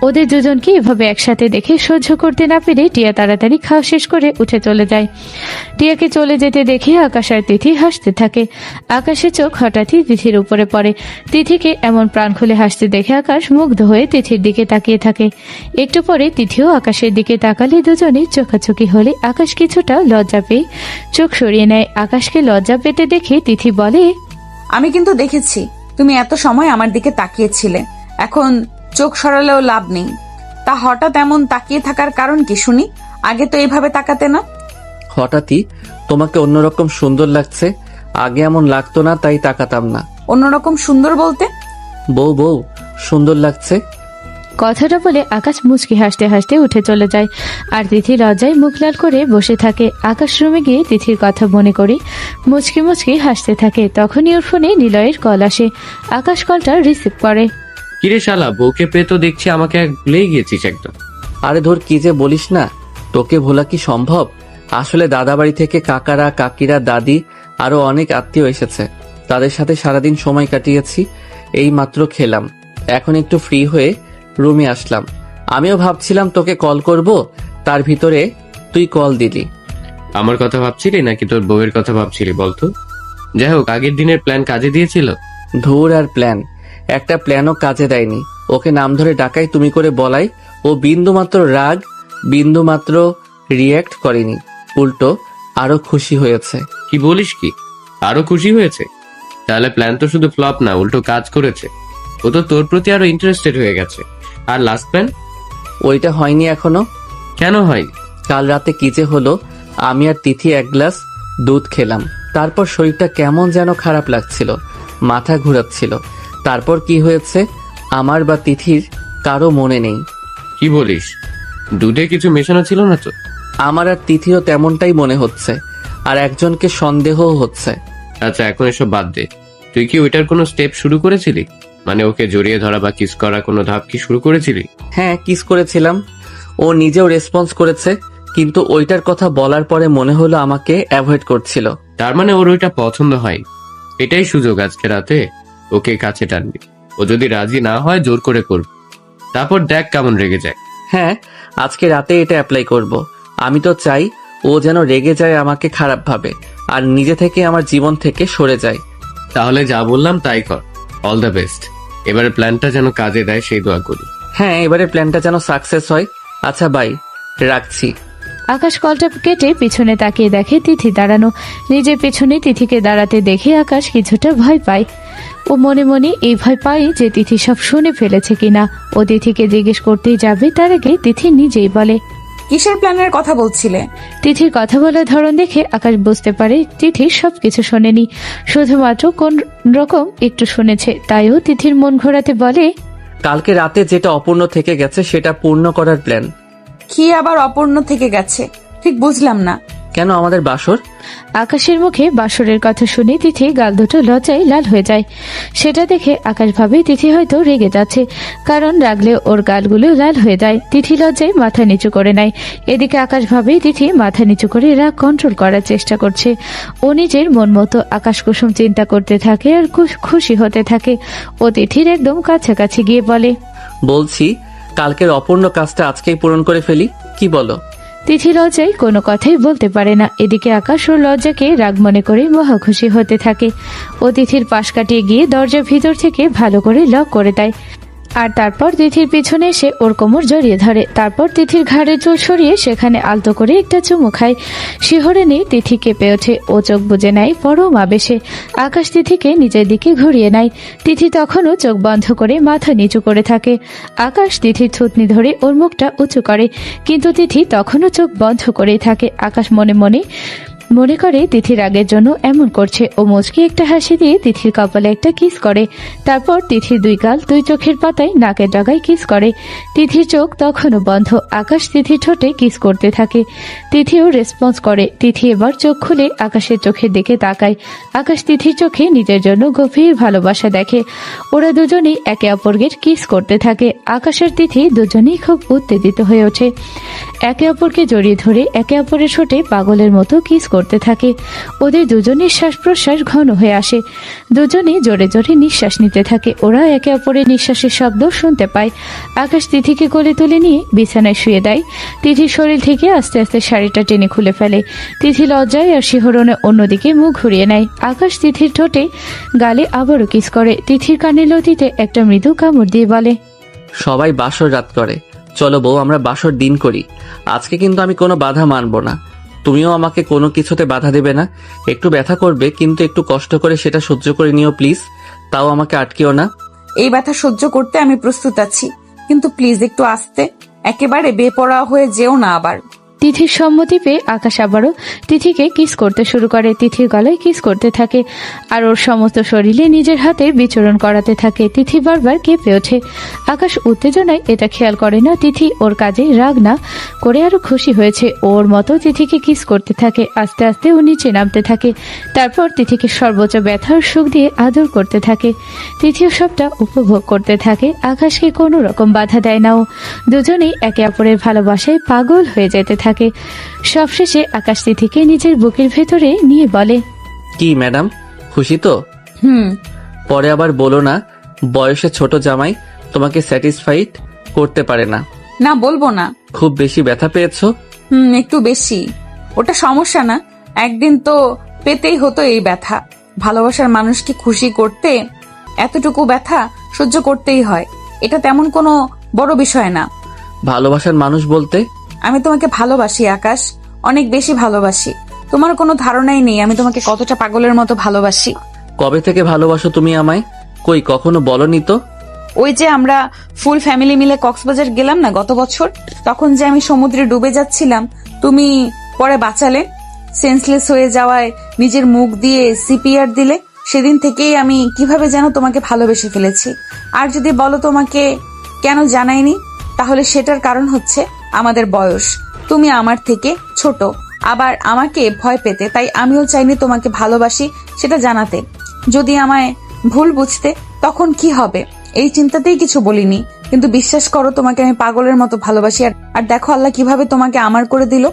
ওদের দুজনকে এভাবে একসাথে দেখে সহ্য করতে না পেরে টিয়া তাড়াতাড়ি খাওয়া শেষ করে উঠে চলে যায়। টিয়াকে চলে যেতে দেখে আকাশ আর তিথি হাসতে থাকে। আকাশের চোখ হঠাৎই তিথির উপরে পড়ে। তিথিকে এমন প্রাণ খুলে হাসতে দেখে আকাশ মুগ্ধ হয়ে তিথির দিকে তাকিয়ে থাকে। একটু পরে তিথিও আকাশের দিকে তাকালে দুজনেই চোখাচোখি হলে আকাশ কিছুটা লজ্জা পেয়ে চোখ সরিয়ে নেয়। আকাশকে লজ্জা পেতে দেখে তিথি বলে, আমি কিন্তু দেখেছি তুমি এত সময় আমার দিকে তাকিয়েছিলে, এখন চোখ সরালেও লাভ নেই। তা হঠাৎ এমন তাকিয়ে থাকার কারণ কি শুনি? আগে তো এইভাবে তাকাতে না। হঠাৎই তোমাকে অন্যরকম সুন্দর লাগছে, আগে এমন লাগতো না তাই তাকাতাম না। অন্যরকম সুন্দর বলতে? বউ বউ সুন্দর লাগছে। কথাটা বলে আকাশ মুচকি হাসতে হাসতে উঠে চলে যায় আর তিথি লজ্জায় মুখ লাল করে বসে থাকে। আকাশ রুমে গিয়ে তিথির কথা মনে করে মুচকি মুচকি হাসতে থাকে। তখনই ওর ফোনে নিলয়ের কল আসে। আকাশ কলটা রিসিভ করে। কিরে শালা, বউকে পেয়ে তো দেখছি আমাকে ভুলেই গিয়েছিস একদম। আরে ধর কি যে বলিস না, তোকে ভোলা কি সম্ভব? আসলে দাদা বাড়ি থেকে কাকারা কাকিরা দাদি আরো অনেক আত্মীয় এসেছে, তাদের সাথে সারাদিন সময় কাটিয়েছি। এই মাত্র খেলাম, এখন একটু ফ্রি হয়ে রুমে আসলাম। আমিও ভাবছিলাম তোকে কল করব, তার ভিতরে তুই কল দিলি। আমার কথা ভাবছিলি নাকি তোর বউয়ের কথা ভাবছিলি বলতো? যাই হোক, আগের দিনের প্ল্যান কাজে দিয়েছিল? ধুর আর প্ল্যান, একটা প্ল্যানও কাজে দেয়নি। ওকে নাম ধরে ডাকাই তুমি করে বলাই ও বিন্দুমাত্র রাগ, বিন্দুমাত্র রিয়্যাক্ট করেনি, উল্টো আরো খুশি হয়েছে। কি বলিস কি, আরো খুশি হয়েছে? তাহলে প্ল্যান তো শুধু ফ্লপ না, উল্টো কাজ করেছে। ও তো তোর প্রতি আরো ইন্টারেস্টেড হয়ে গেছে। আর লাস্ট প্ল্যান? ওইটা হয়নি এখনো। কেন হয়নি? কাল রাতে কি যে হলো, আমি আর তিথি এক গ্লাস দুধ খেলাম, তারপর শরীরটা কেমন যেন খারাপ লাগছিল, মাথা ঘুরাচ্ছিল। তারপর কি হয়েছে আমার বা তিথির কারো মনে নেই। কি বলিস? দুধে কিছু মেশানো ছিল না তো? আমার আর তিথিরও তেমনটাই মনে হচ্ছে, আর একজনকে সন্দেহও হচ্ছে। আচ্ছা, এখন এসব বাদ দে। তুই কি ওইটার কোনো স্টেপ শুরু করেছিলি? মানে ওকে জড়িয়ে ধরা বা কিস করা কোনো ধাপ কি শুরু করেছিলি? হ্যাঁ, কিস করেছিলাম। ও নিজেও রেসপন্স করেছে, কিন্তু ওইটার কথা বলার পরে মনে হলো আমাকে অ্যাভয়েড করছিল। তার মানে ওর ওইটা পছন্দ হয়। এটাই সুযোগ, আজকে রাতে ওকে কাছে টানবি। ও যদি রাজি না হয় জোর করে করবি, তারপর দেখ কেমন রেগে যায়। হ্যাঁ, আজকে রাতে এটা অ্যাপ্লাই করব। আমি তো চাই ও যেন রেগে যায় আমাকে খারাপ ভাবে, আর নিজে থেকে আমার জীবন থেকে সরে যায়। তাহলে যা বললাম তাই কর। All the best. এবারে প্ল্যানটা যেন কাজে দেয় সেই দোয়া করি। হ্যাঁ, এবারে প্ল্যানটা যেন সাকসেস হয়। আচ্ছা বাই, রাখছি। আকাশ কলটা কেটে পিছনে তাকিয়ে দেখে তিথি দাঁড়ানো। নিজের পেছনে তিথিকে দাঁড়াতে দেখে আকাশ কিছুটা ভয় পায়। ও মনে মনে এই ভয় পায় যে তিথি সব শুনে ফেলেছে কিনা। ও তিথিকে জিজ্ঞেস করতেই যাবে, তার আগে তিথি নিজেই বলে, কিসের প্ল্যানের কথা বলছিলে? তিথির কথা বলার ধরন দেখে আকাশ বুঝতে পারে তিথি সবকিছু শোনেনি, শুধুমাত্র কোন রকম একটু শুনেছে। তাইও তিথির মন ঘোরাতে বলে, কালকে রাতে যেটা অপূর্ণ থেকে গেছে সেটা পূর্ণ করার প্ল্যান। কি আবার অপূর্ণ থেকে গেছে? ঠিক বুঝলাম না। কেন, আমাদের বাসর। আকাশের মুখে বাসরের কথা শুনে তিথি গাল দুটো লজ্জায় লাল হয়ে যায়। সেটা দেখে আকাশ ভাবে তিথি হয়তো রেগে যাচ্ছে, কারণ রাগলে ওর গালগুলো লাল হয়ে যায়। তিথি লজ্জায় মাথা নিচু করে নেয়। এদিকে আকাশ ভাবে তিথি মাথা নিচু করে রাগ কন্ট্রোল করার চেষ্টা করছে। ও নিজের মন মতো আকাশ কুসুম চিন্তা করতে থাকে আর খুশি হতে থাকে। ও তিথির একদম কাছাকাছি গিয়ে বলে, বলছি কালকের অপূর্ণ কাজটা আজকেই পূরণ করে ফেলি, কি বলো? তিথি লজ্জায় কোনো কথাই বলতে পারে না। এদিকে আকাশ ওর লজ্জাকে রাগ মনে করে মহা খুশি হতে থাকে। ও তিথির পাশ কাটিয়ে গিয়ে দরজার ভিতর থেকে ভালো করে লক করে দেয়। আর তারপর তিথির পিছনে এসে ওর কোমর জড়িয়ে ধরে। তারপর তিথির ঘাড়ের চুল সরিয়ে সেখানে আলতো করে একটা চুমু খায়। শিহরে নিয়ে তিথি কেঁপে ওঠে। ও চোখ বুজে নেয় পরম আবেশে। আকাশ তিথিকে নিজের দিকে ঘুরিয়ে নেয়। তিথি তখনও চোখ বন্ধ করে মাথা নিচু করে থাকে। আকাশ তিথির থুতনি ধরে ওর মুখটা উঁচু করে, কিন্তু তিথি তখনও চোখ বন্ধ করেই থাকে। আকাশ মনে করে তিথির রাগের জন্য এমন করছে। ও মুচকি একটা হাসি দিয়ে তিথির কপালে একটা কিস করে। তারপর তিথির দুই গাল দুই চোখের পাতায় নাকের ডাগায় কিস করে। তিথির চোখ তখনও বন্ধ। আকাশ তিথির ঠোঁটে কিস করতে থাকে। তিথিও রেসপন্স করে। তিথি এবার চোখ খুলে আকাশের চোখের দিকে তাকায়। আকাশ তিথির চোখে নিজের জন্য গভীর ভালোবাসা দেখে। ওরা দুজনেই একে অপরকে কিস করতে থাকে। আকাশ আর তিথি দুজনেই খুব উত্তেজিত হয়ে ওঠে। একে অপরকে জড়িয়ে ধরে একে অপরের ঠোঁটে পাগলের মতো কিস করতে থাকে। ওদের দুজনের শ্বাস প্রশ্বাস ঘন হয়ে আসে। দুজনে জোরে জোরে নিঃশ্বাস নিতে থাকে। ওরা একে অপরের নিঃশ্বাসের শব্দ শুনতে পায়। আকাশ তিথিকে কোলে তুলে নিয়ে বিছানায় শুয়ে দেয়। তিথির শরীর থেকে আস্তে আস্তে শাড়িটা টেনে খুলে ফেলে। তিথি লজ্জায় আর শিহরণে অন্যদিকে মুখ ঘুরিয়ে নেয়। আকাশ তিথির ঠোঁটে গালে আবারও কিস করে। তিথির কানে লতিতে একটা মৃদু কামড় দিয়ে বলে, সবাই বাসর রাত করে, চলো বউ আমরা বাসর দিন করি। আজকে কিন্তু আমি কোনো বাধা মানব না, তুমিও আমাকে কোনো কিছুতে বাধা দেবে না। একটু ব্যথা করবে কিন্তু একটু কষ্ট করে সেটা সহ্য করে নিও প্লিজ, তাও আমাকে আটকিও না। এই ব্যথা সহ্য করতে আমি প্রস্তুত আছি, কিন্তু প্লিজ একটু আস্তে, একেবারে বেপরোয়া হয়ে যেও না আবার। তিথির সম্মতি পেয়ে আকাশ আবারও তিথিকে কিস করতে শুরু করে। তিথির গলায় কিস করতে থাকে আর ওর সমস্ত শরীরে নিজের হাতে বিচরণ করাতে থাকে। তিথি বারবার কেঁপে ওঠে। আকাশ উত্তেজনায় এটা খেয়াল করে না তিথি ওর কাজে রাগ না করে আরো খুশি হয়েছে। ওর মতো তিথিকে কিস করতে থাকে। আস্তে আস্তে ও নিচে নামতে থাকে। তারপর তিথিকে সর্বোচ্চ ব্যথার সুখ দিয়ে আদর করতে থাকে। তিথিও সবটা উপভোগ করতে থাকে। আকাশকে কোনো রকম বাধা দেয় না ও। দুজনেই একে অপরের ভালোবাসায় পাগল হয়ে যেতে থাকে। সবশেষে আকাশ তিথিকে নিজের বুকের ভেতরে নিয়ে বলে, কি ম্যাডাম খুশি তো? পরে আবার বলো না বয়সে ছোট জামাই তোমাকে স্যাটিসফাইড করতে পারে না। না বলবো না। খুব বেশি ব্যথা পেয়েছো? একটু বেশি। ওটা সমস্যা না, একদিন তো পেতেই হতো এই ব্যথা। ভালোবাসার মানুষকে খুশি করতে এতটুকু ব্যথা সহ্য করতেই হয়, এটা তেমন কোনো বড় বিষয় না। ভালোবাসার মানুষ বলতে? আমি তোমাকে ভালোবাসি আকাশ, অনেক বেশি ভালোবাসি। তোমার কোনো ধারণাই নেই আমি তোমাকে কতটা পাগলের মতো ভালোবাসি। কবে থেকে ভালোবাসো তুমি আমায়? কই কখনো বলনি তো। ওই যে আমরা ফুল ফ্যামিলি মিলে কক্সবাজার গেলাম না গত বছর, তখন যে আমি সমুদ্রে ডুবে যাচ্ছিলাম, তুমি পরে বাঁচালে। সেন্সলেস হয়ে যাওয়ায় নিজের মুখ দিয়ে সিপিআর দিলে। সেদিন থেকেই আমি কিভাবে যেন তোমাকে ভালোবেসে ফেলেছি। আর যদি বলো তোমাকে কেন জানাইনি, তাহলে সেটার কারণ হচ্ছে আমাদের বয়স। তুমি আমার থেকে ছোট, আবার আমাকে ভয় পেতে, তাই আমিও চাইনি তোমাকে ভালোবাসি সেটা জানাতে। যদি আমায় ভুল বুঝতে তখন কি হবে, এই চিন্তাতেই কিছু বলিনি। কিন্তু বিশ্বাস করো, তোমাকে আমি পাগলের মতো ভালোবাসি। আর দেখো আল্লাহ কিভাবে তোমাকে আমার করে দিল।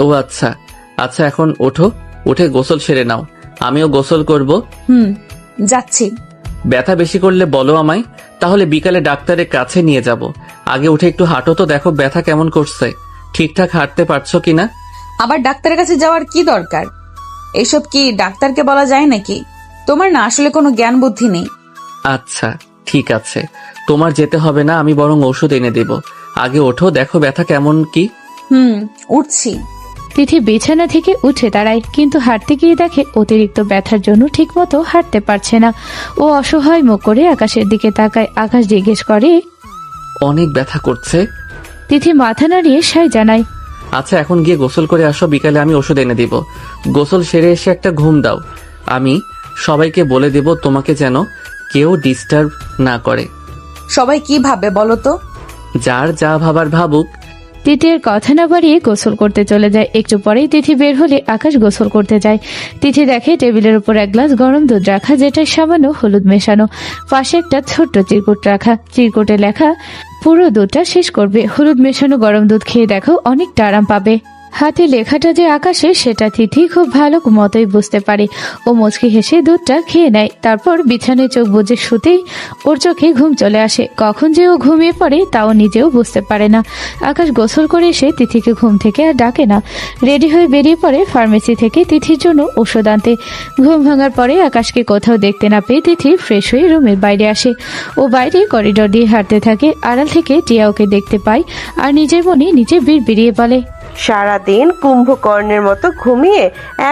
ও আচ্ছা আচ্ছা, এখন ওঠো, উঠে গোসল সেরে নাও, আমিও গোসল করব। যাচ্ছি। ব্যথা বেশি করলে বলো আমায়, তাহলে বিকালে ডাক্তারের কাছে নিয়ে যাব। আগে উঠে একটু হাঁটো তো, দেখো ব্যথা কেমন করছে, ঠিকঠাক হাঁটতে পারছো কিনা। আবার ডাক্তারের কাছে যাওয়ার কি দরকার? এইসব কি ডাক্তারকে বলা যায় নাকি? তোমার না আসলে কোনো জ্ঞান বুদ্ধি নেই। আচ্ছা ঠিক আছে, তোমার যেতে হবে না, আমি বরং ওষুধ এনে দেব। আগে ওঠো, দেখো ব্যথা কেমন কি। উঠছি। তিথি বিছানা থেকে উঠে দাঁড়ায়, কিন্তু হাঁটতে গিয়ে দেখে অতিরিক্ত ব্যথার জন্য ঠিকমতো হাঁটতে পারছে না। ও অসহায় মুখ করে আকাশের দিকে তাকায়। আকাশ জিজ্ঞেস করে, অনেক ব্যথা করছে? তিথি মাথা নাড়িয়ে সায় জানায়, আচ্ছা এখন গিয়ে গোসল করে আসো, বিকালে আমি ওষুধ এনে দিব। গোসল সেরে এসে একটা ঘুম দাও। আমি সবাইকে বলে দেব তোমাকে যেন কেউ ডিস্টার্ব না করে। সবাই কি ভাবে বলো তো? যার যা ভাবার ভাবুক। তিথির কথা না বাড়িয়ে গোসল করতে চলে যায়। একটু পরেই তিথি বের হলে আকাশ গোসল করতে যায়। তিথি দেখে টেবিলের উপর এক গ্লাস গরম দুধ রাখা, যেটায় সামান্য হলুদ মেশানো। পাশে একটা ছোট্ট চিরকুট রাখা, চিরকুটে লেখা পুরো দুধটা শেষ করবে। হলুদ মেশানো গরম দুধ খেয়ে দেখো অনেকটা আরাম পাবে। হাতে লেখাটা যে আকাশে, সেটা তিথি খুব ভালো মতোই বুঝতে পারে। ও মুচকি হেসে দুধটা খেয়ে নেয়। তারপর বিছানায় চোখ বুজে শুতেই ওর চোখে ঘুম চলে আসে। কখন যে ও ঘুমিয়ে পড়ে তাও নিজেও বুঝতে পারে না। আকাশ গোসল করে এসে তিথিকে ঘুম থেকে আর ডাকে না। রেডি হয়ে বেরিয়ে পড়ে ফার্মেসি থেকে তিথির জন্য ওষুধ আনতে। ঘুম ভাঙার পরে আকাশকে কোথাও দেখতে না পেয়ে তিথি ফ্রেশ হয়ে রুমের বাইরে আসে। ও বাইরে করিডোর দিয়ে হাঁটতে থাকে। আড়াল থেকে টিয়া ওকে দেখতে পায় আর নিজের মনে নিজে বিড়বিড়িয়ে বলে, সারাদিন কুম্ভকর্ণের মতো ঘুমিয়ে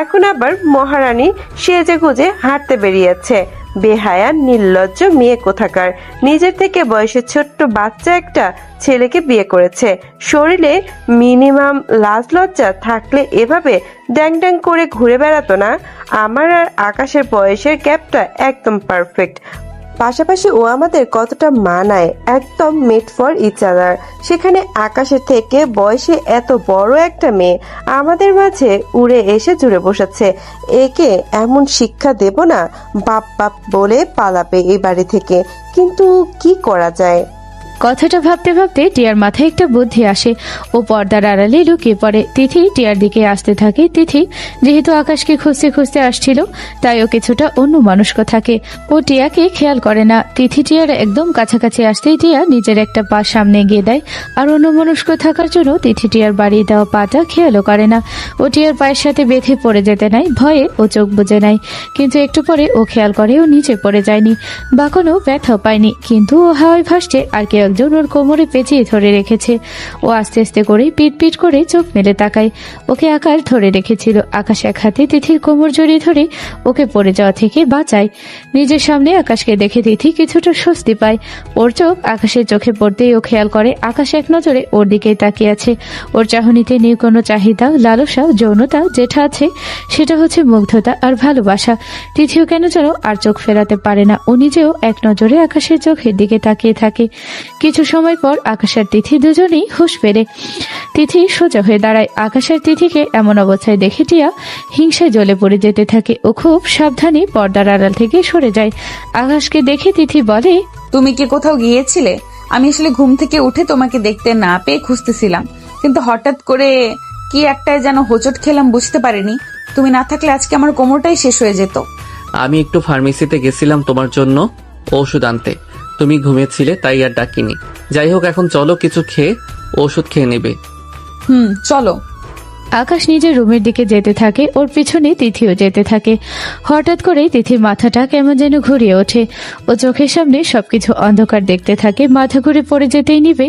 এখন আবার মহারানী সেজে গুজে হাঁটতে বেরিয়েছে। বেহায়া নির্লজ্জ মেয়ে কোথাকার, নিজের থেকে বয়সে ছোট্ট বাচ্চা একটা ছেলেকে বিয়ে করেছে। শরীরে মিনিমাম লাজ লজ্জা থাকলে এভাবে ড্যাং ড্যাং করে ঘুরে বেড়াতো না। আমার আর আকাশের বয়সের গ্যাপটা একদম পারফেক্ট। পাশাপাশি ও আমাদের কতটা মানায়, একদম মেড ফর ইচ আদার। সেখানে আকাশের থেকে বয়সে এত বড় একটা মেয়ে আমাদের মাঝে উড়ে এসে জুড়ে বসেছে। একে এমন শিক্ষা দেব না, বাপ বাপ বলে পালাবে এই বাড়ি থেকে। কিন্তু কি করা যায়? কথাটা ভাবতে ভাবতে টিয়ার মাথায় একটা বুদ্ধি আসে। ও পর্দার আড়ালে লুকিয়ে পড়ে। তিথি টিয়ার দিকে আসতে থাকে। তিথি যেহেতু আকাশকে খুঁজতে খুঁজতে আসছিল, তাই ও কিছুটা অন্য মানুষ্ক থাকে। ও টিয়াকে খেয়াল করে না। তিথি টিয়ার একদম কাছাকাছি আসতেই টিয়া নিজের একটা পা সামনে এগিয়ে দেয়। আর অন্য মনস্ক থাকার জন্য তিথি টিয়ার বাড়িয়ে দেওয়া পাটা খেয়ালও করে না। ও টিয়ার পায়ের সাথে বেঁধে পড়ে যেতে নাই, ভয়ে ও চোখ বুজে নাই। কিন্তু একটু পরে ও খেয়াল করে ও নিচে পড়ে যায়নি বা কোনো ব্যথাও পায়নি, কিন্তু ও হাওয়ায় ভাসছে আর কেউ একজন ওর কোমরে পেঁচিয়ে ধরে রেখেছে। ও আস্তে আস্তে করে পিট পিট করে চোখ মেলে তাকায়। ওকে আকাশ ধরে রেখেছিল। আকাশ এক হাতে তিথির কোমর জড়িয়ে ধরে ওকে পড়ে যাওয়া থেকে বাঁচায়। নিজের সামনে আকাশকে দেখে তিথি কিছুটা স্বস্তি পায়। ওর চোখ আকাশের চোখে পড়তেই ও খেয়াল করে আকাশ এক নজরে ওর দিকেই তাকিয়ে আছে। ওর চাহনিতে নেই কোনো চাহিদা, লালসা, যৌনতা। যেটা আছে সেটা হচ্ছে মুগ্ধতা আর ভালোবাসা। তিথিও কেন যেন আর চোখ ফেরাতে পারে না। ও নিজেও এক নজরে আকাশের চোখের দিকে তাকিয়ে থাকে। কিছু সময় পর আকাশ আর তিথি দুজনেই হুঁশ ফেরে। তিথি সোজা হয়ে দাঁড়ায়। আকাশ আর তিথিকে এমন অবস্থায় দেখে টিয়া হিংসায় জ্বলে পড়ে যেতে থাকে। ও খুব সাবধানে পর্দার আড়াল থেকে সরে যায়। আকাশকে দেখে তিথি বলে, তুমি কি কোথাও গিয়েছিলে? আমি আসলে ঘুম থেকে উঠে তোমাকে দেখতে না পেয়ে খুঁজতেছিলাম, কিন্তু হঠাৎ করে কি একটাই যেন হোঁচট খেলাম, বুঝতে পারিনি। তুমি না থাকলে আজকে আমার কোমরটাই শেষ হয়ে যেত। আমি একটু ফার্মেসিতে গেছিলাম তোমার জন্য ওষুধ আনতে। তুমি ঘুমিয়েছিলে তাই আর ডাকিনি। যাই হোক, এখন চলো কিছু খেয়ে ওষুধ খেয়ে নেবে। চলো। আকাশ নিজের রুমের দিকে যেতে থাকে। ওর পিছনে তিথিও যেতে থাকে। হঠাৎ করেই তিথির মাথাটা কেমন যেন ঘুরিয়ে ওঠে। ও চোখের সামনে সবকিছু অন্ধকার দেখতে থাকে। মাথা ঘুরে পড়ে যেতেই নিবে,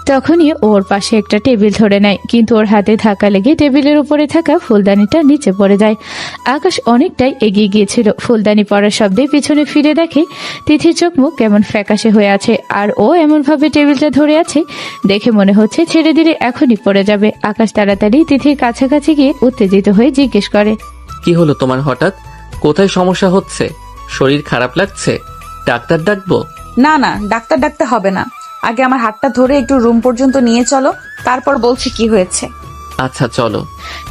তখনই ওর পাশে একটা টেবিল ধরে নেয়, কিন্তু ওর হাতে ধাক্কা লেগে টেবিলের উপরে থাকা ফুলদানিটা নিচে পড়ে যায়। আকাশ অনেকটাই এগিয়ে গিয়েছিল। ফুলদানি পড়ার শব্দে পিছনে ফিরে দেখে তিথির চোখ মুখ কেমন ফ্যাকাশে হয়ে আছে, আর ও এমন ভাবে টেবিলটা ধরে আছে দেখে মনে হচ্ছে ছেড়ে দিলে এখনই পড়ে যাবে। আকাশ তাড়াতাড়ি তিথির কাছাকাছি গিয়ে উত্তেজিত হয়ে জিজ্ঞেস করে, কি হলো তোমার হঠাৎ? কোথায় সমস্যা হচ্ছে? শরীর খারাপ লাগছে? ডাক্তার ডাকবো? না না, ডাক্তার ডাকতে হবে না। আগে আমার হাতটা ধরে একটু রুম পর্যন্ত নিয়ে চলো, তারপর বলছি কি হয়েছে। আচ্ছা চলো।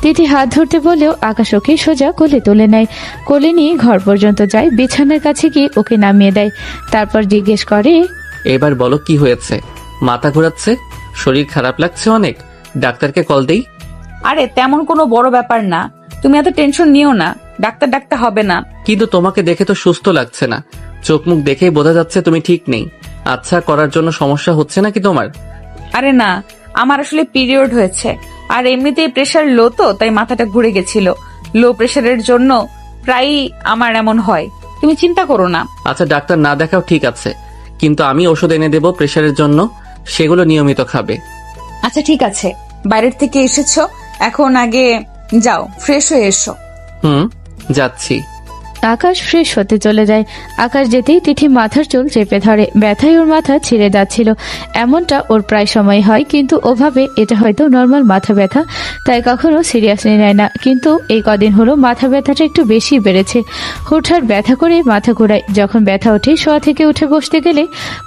তিথি হাত ধরতে বলেও আকাশ ওকে সোজা কোলে তুলে নেয়। কোলে নিয়ে ঘর পর্যন্ত যায়, বিছানার কাছে গিয়ে ওকে নামিয়ে দেয়। তারপর জিজ্ঞেস করে, এবার বলো কি হয়েছে? মাথা ঘোরাচ্ছে, শরীর খারাপ লাগছে অনেক, ডাক্তারকে কল দেই? আরে তেমন কোনো বড় ব্যাপার না, তুমি এত টেনশন নিও না, ডাক্তার ডাকতে হবে না। কিন্তু তোমাকে দেখে তো সুস্থ লাগছে না, চোখ মুখ দেখেই বোঝা যাচ্ছে তুমি ঠিক নেই। আচ্ছা করার জন্য সমস্যা হচ্ছে নাকি তোমার? আরে না, আমার আসলে পিরিয়ড হয়েছে, আর এমনিতেই প্রেশার লো, তো তাই মাথাটা ঘুরে গেছিল। লো প্রেশারের জন্য প্রায়ই আমার এমন হয়, তুমি চিন্তা করো না। আচ্ছা ডাক্তার না দেখাও ঠিক আছে, কিন্তু আমি ওষুধ এনে দেবো প্রেশারের জন্য, সেগুলো নিয়মিত খাবে। আচ্ছা ঠিক আছে, বাইরের থেকে এসেছো, এখন আগে যাও ফ্রেশ হয়ে এসো। যাচ্ছি। আকাশ ফ্রেশ হতে চলে যায়। আকাশ যেতেই তিথি মাথার চুল চেপে ধরে। ব্যথায় ওর মাথা ছিঁড়ে যাচ্ছিল। এমনটা ওর প্রায় সময় হয়, কিন্তু ওভাবে এটা হয়তো নর্মাল মাথা ব্যথা, তাই কখনো সিরিয়াসলি নেয় না। কিন্তু এই কদিন হলো মাথা ব্যথাটা একটু বেশি বেড়েছে। হুটহাট ব্যথা করে মাথা ঘোরায়। যখন ব্যথা ওঠে শোয়া থেকে উঠে বসতে গেলে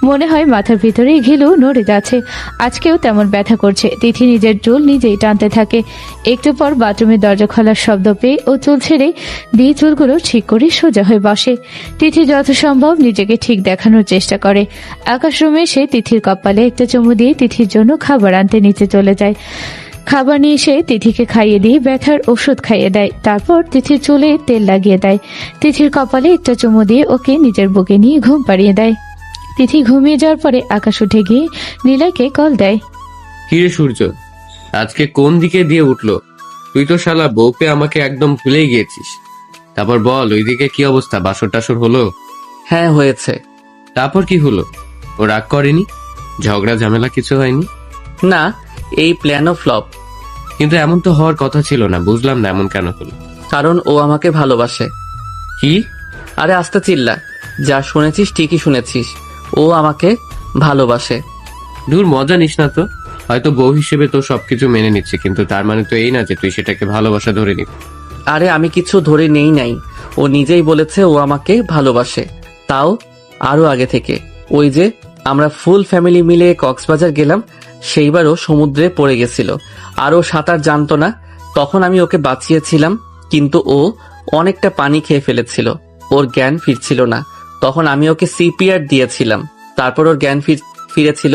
মনে হয় মাথার ভিতরে ঘিলু নড়ে যাচ্ছে। আজকেও তেমন ব্যথা করছে। তিথি নিজের চুল নিজেই টানতে থাকে। একটু পর বাথরুমের দরজা খোলার শব্দ পেয়ে ও চুল ছেড়ে দিয়ে চুলগুলো ঠিক করে সোজা হয়ে বসে। তিথি যথাসম্ভব নিজেকে ঠিক দেখানোর চেষ্টা করে। আকাশ রুমে এসে তিথির কপালে একটা চুমু দিয়ে তিথির জন্য খাবার আনতে নিচে চলে যায়। খাবার নিয়ে এসে তিথিকে খাইয়ে দিয়ে ব্যথার ওষুধ খাইয়ে দেয়। তারপর তিথির চুলে তেল লাগিয়ে দেয়। তিথির কপালে একটা চুমু দিয়ে ওকে নিজের বুকে নিয়ে ঘুম পাড়িয়ে দেয়। তিথি ঘুমিয়ে যাওয়ার পরে আকাশ উঠে গিয়ে নীলাকে কল দেয়। কিরে সূর্য, আজকে কোন দিকে দিয়ে উঠলো? তুই তো শালা বউকে আমাকে একদম ভুলেই গিয়েছিস। তারপর বল, ওইদিকে কি অবস্থা? বাসর টাসর হলো? হ্যাঁ হয়েছে। তারপর কি হলো? ও রাগ করেনি? ঝগড়া ঝামেলা কিছু হয়নি? না, এই প্ল্যানও ফ্লপ। কিন্তু এমন তো হওয়ার কথা ছিল না, বুঝলাম না এমন কেন হলো। কারণ ও আমাকে ভালোবাসে। কি? আরে আস্তে চিল্লা, যা শুনেছিস ঠিকই শুনেছিস, ও আমাকে ভালোবাসে। দূর, মজা নিস না তো। হয়তো বউ হিসেবে তো সবকিছু মেনে নিচ্ছে, কিন্তু তার মানে তো এই না যে তুই সেটাকে ভালোবাসা ধরে নিবি। আরে আমি কিছু ধরে নেই নাই, ও নিজেই বলেছে ও আমাকে ভালোবাসে, তাও আরো আগে থেকে। ওই যে আমরা ফুল ফ্যামিলি মিলে কক্সবাজার গেলাম, সেইবারও সমুদ্রে পড়ে গেছিল, আর ও সাঁতার জানতো না। তখন আমি ওকে বাঁচিয়েছিলাম, কিন্তু ও অনেকটা পানি খেয়ে ফেলেছিল, ওর জ্ঞান ফিরছিল না। তখন আমি ওকে সিপিআর দিয়েছিলাম, তারপর ওর জ্ঞান ফিরেছিল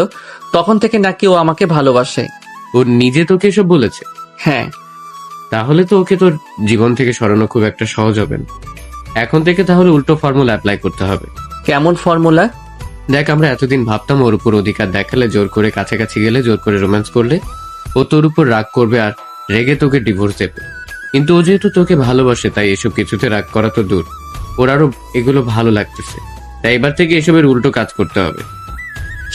তখন থেকে নাকি ও আমাকে ভালোবাসে। ওর নিজে তোকে এসব বলেছে? হ্যাঁ। তাহলে তো ওকে তোর জীবন থেকে সরানো খুব একটা সহজ হবে না। এখন থেকে তাহলে উল্টো ফর্মুলা অ্যাপ্লাই করতে হবে। কেমন ফর্মুলা? দেখ, আমরা এতদিন ভাবতাম ওর উপর অধিকার দেখালে, জোর করে কাছাকাছি গেলে, জোর করে রোম্যান্স করলে ও তোর উপর রাগ করবে আর রেগে তোকে ডিভোর্স দেবে। কিন্তু ও যেহেতু তোকে ভালোবাসে তাই এসব কিছুতে রাগ করা তো দূর, ওর আরো এগুলো ভালো লাগতেছে। তাই এবার থেকে এসবের উল্টো কাজ করতে হবে।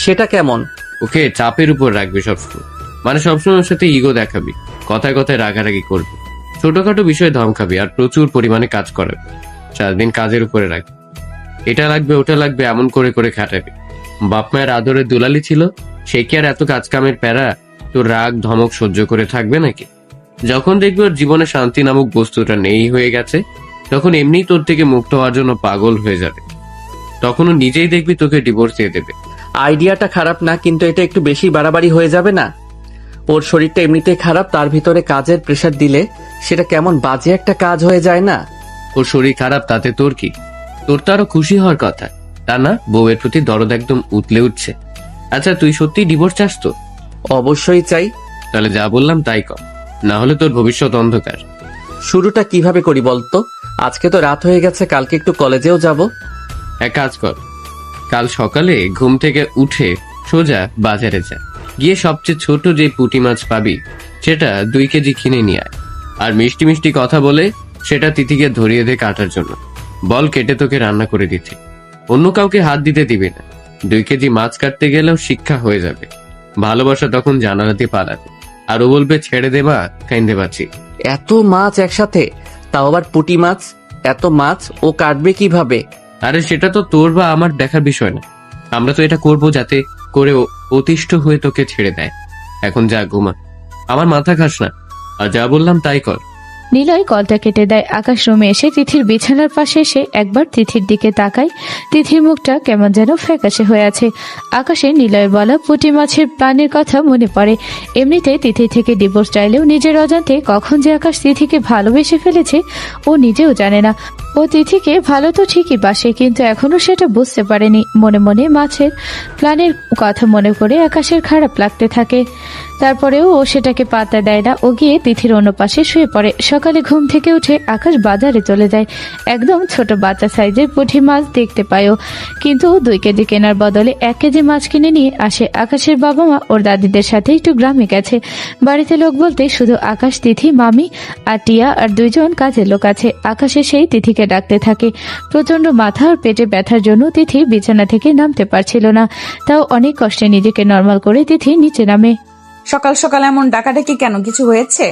সেটা কেমন? ওকে চাপের উপর রাখবি সবসময়, মানে সবসময় ওর সাথে ইগো দেখাবি, কথায় কথায় রাগারাগি করবি, ছোটখাটো বিষয়ে ধমকাবি আর প্রচুর পরিমাণে কাজ করাবি। 4 দিন কাজের উপরে রাখবি, এটা লাগবে ওটা লাগবে এমন করে করে খাটাবি। বাপ মায়ের আদরের দুলালি ছিল, সে কি আর এত কাজ কামের প্যারা তোর রাগ ধমক সহ্য করে থাকবে নাকি? যখন দেখবি ওর জীবনে শান্তি নামক বস্তুটা নেই হয়ে গেছে, তখন এমনি তোর থেকে মুক্ত হওয়ার জন্য পাগল হয়ে যাবে। তখনও নিজেই দেখবি তোকে ডিভোর্স দিয়ে দেবে। আইডিয়াটা খারাপ না, কিন্তু এটা একটু বেশি বাড়াবাড়ি হয়ে যাবে না? ওর শরীরটা এমনিতেই খারাপ, তার ভিতরে কাজের প্রেশার দিলে সেটা কেমন বাজে একটা কাজ হয়ে যায় না? ওর শরীর খারাপ তাতে তোর কি? তোর তো আরো খুশি হওয়ার কথা, তা না? বউয়ের প্রতি দরদ একদম উতলে উঠছে। আচ্ছা, তুই সত্যি ডিভোর্স চাস তো? অবশ্যই চাই। তাহলে যা বললাম তাই কর, না হলে তোর ভবিষ্যৎ অন্ধকার। শুরুটা কিভাবে করি বলতো? আজকে তো রাত হয়ে গেছে, কালকে একটু কলেজেও যাব। এক কাজ কর, কাল সকালে ঘুম থেকে উঠে সোজা বাজারে যা, গিয়ে সবচেয়ে ছোট যে পুঁটি মাছ পাবি সেটা 2 কেজি কিনে নিয়ে আয়। আর মিষ্টি মিষ্টি কথা বলে সেটা তিথিকে ধরিয়ে দে কাটার জন্য। বল কেটে তোকে রান্না করে দিতে, অন্য কাউকে হাত দিতে দিবি না। 2 কেজি মাছ কাটতে গেলেও শিক্ষা হয়ে যাবে। ভালোবাসা তখন জানালা দিয়ে পালাবে, আর ও বলবে ছেড়ে দেবা কাইন্দে বাঁচি। এত মাছ একসাথে, তাও আবার পুঁটি মাছ? এত মাছ ও কাটবে কিভাবে? আরে সেটা তো তোর বা আমার দেখার বিষয় না, আমরা তো এটা করবো যাতে করে ও অতিষ্ঠ হয়ে তোকে ছেড়ে দেয়। এখন যা ঘুমা, আমার মাথা খাস না, আর যা বললাম তাই কর। নিলয় কলটা কেটে দেয়। আকাশ রুমে এসে তিথির বিছানার পাশে এসে একবার তিথির দিকে তাকায়। তিথির মুখটা কেমন যেন ফ্যাকাশে হয়ে আছে। আকাশের নিলয়ের বলা পুঁটি মাছের প্ল্যানের কথা মনে পড়ে। এমনিতে তিথি থেকে ডিভোর্স চাইলেও নিজের অজান্তে কখন যে আকাশ তিথিকে ভালোবেসে ফেলেছে ও নিজেও জানে না। ও তিথিকে ভালো তো ঠিকই বাসে, কিন্তু এখনো সেটা বুঝতে পারেনি। মনে মনে মাছের প্ল্যানের কথা মনে করে আকাশের খারাপ লাগতে থাকে। তারপরেও ও সেটাকে পাত্তা দেয় না। ও গিয়ে তিথির অন্য পাশে শুয়ে পড়ে। সকালে ঘুম থেকে উঠে আকাশ বাজারে চলে যায়। একদম ছোট বাচ্চা সাইজের পুঁটি মাছ দেখতে পায় ও, কিন্তু 2 কেজি কেনার বদলে 1 কেজি মাছ কিনে নিয়ে আসে। আকাশের বাবা মা ওর দাদিদের সাথে একটু গ্রামে গেছে। বাড়িতে লোক বলতে শুধু আকাশ, তিথি, মামি আর টিয়া আর 2 জন কাজের লোক আছে। আকাশে সেই তিথিকে ডাকতে থাকে। প্রচন্ড মাথা আর পেটে ব্যথার জন্য তিথি বিছানা থেকে নামতে পারছিল না। তাও অনেক কষ্টে নিজেকে নর্মাল করে তিথি নিচে নামে। সকাল সকাল এমন ডাকাডাকি কেন? কিছু হয়েছে?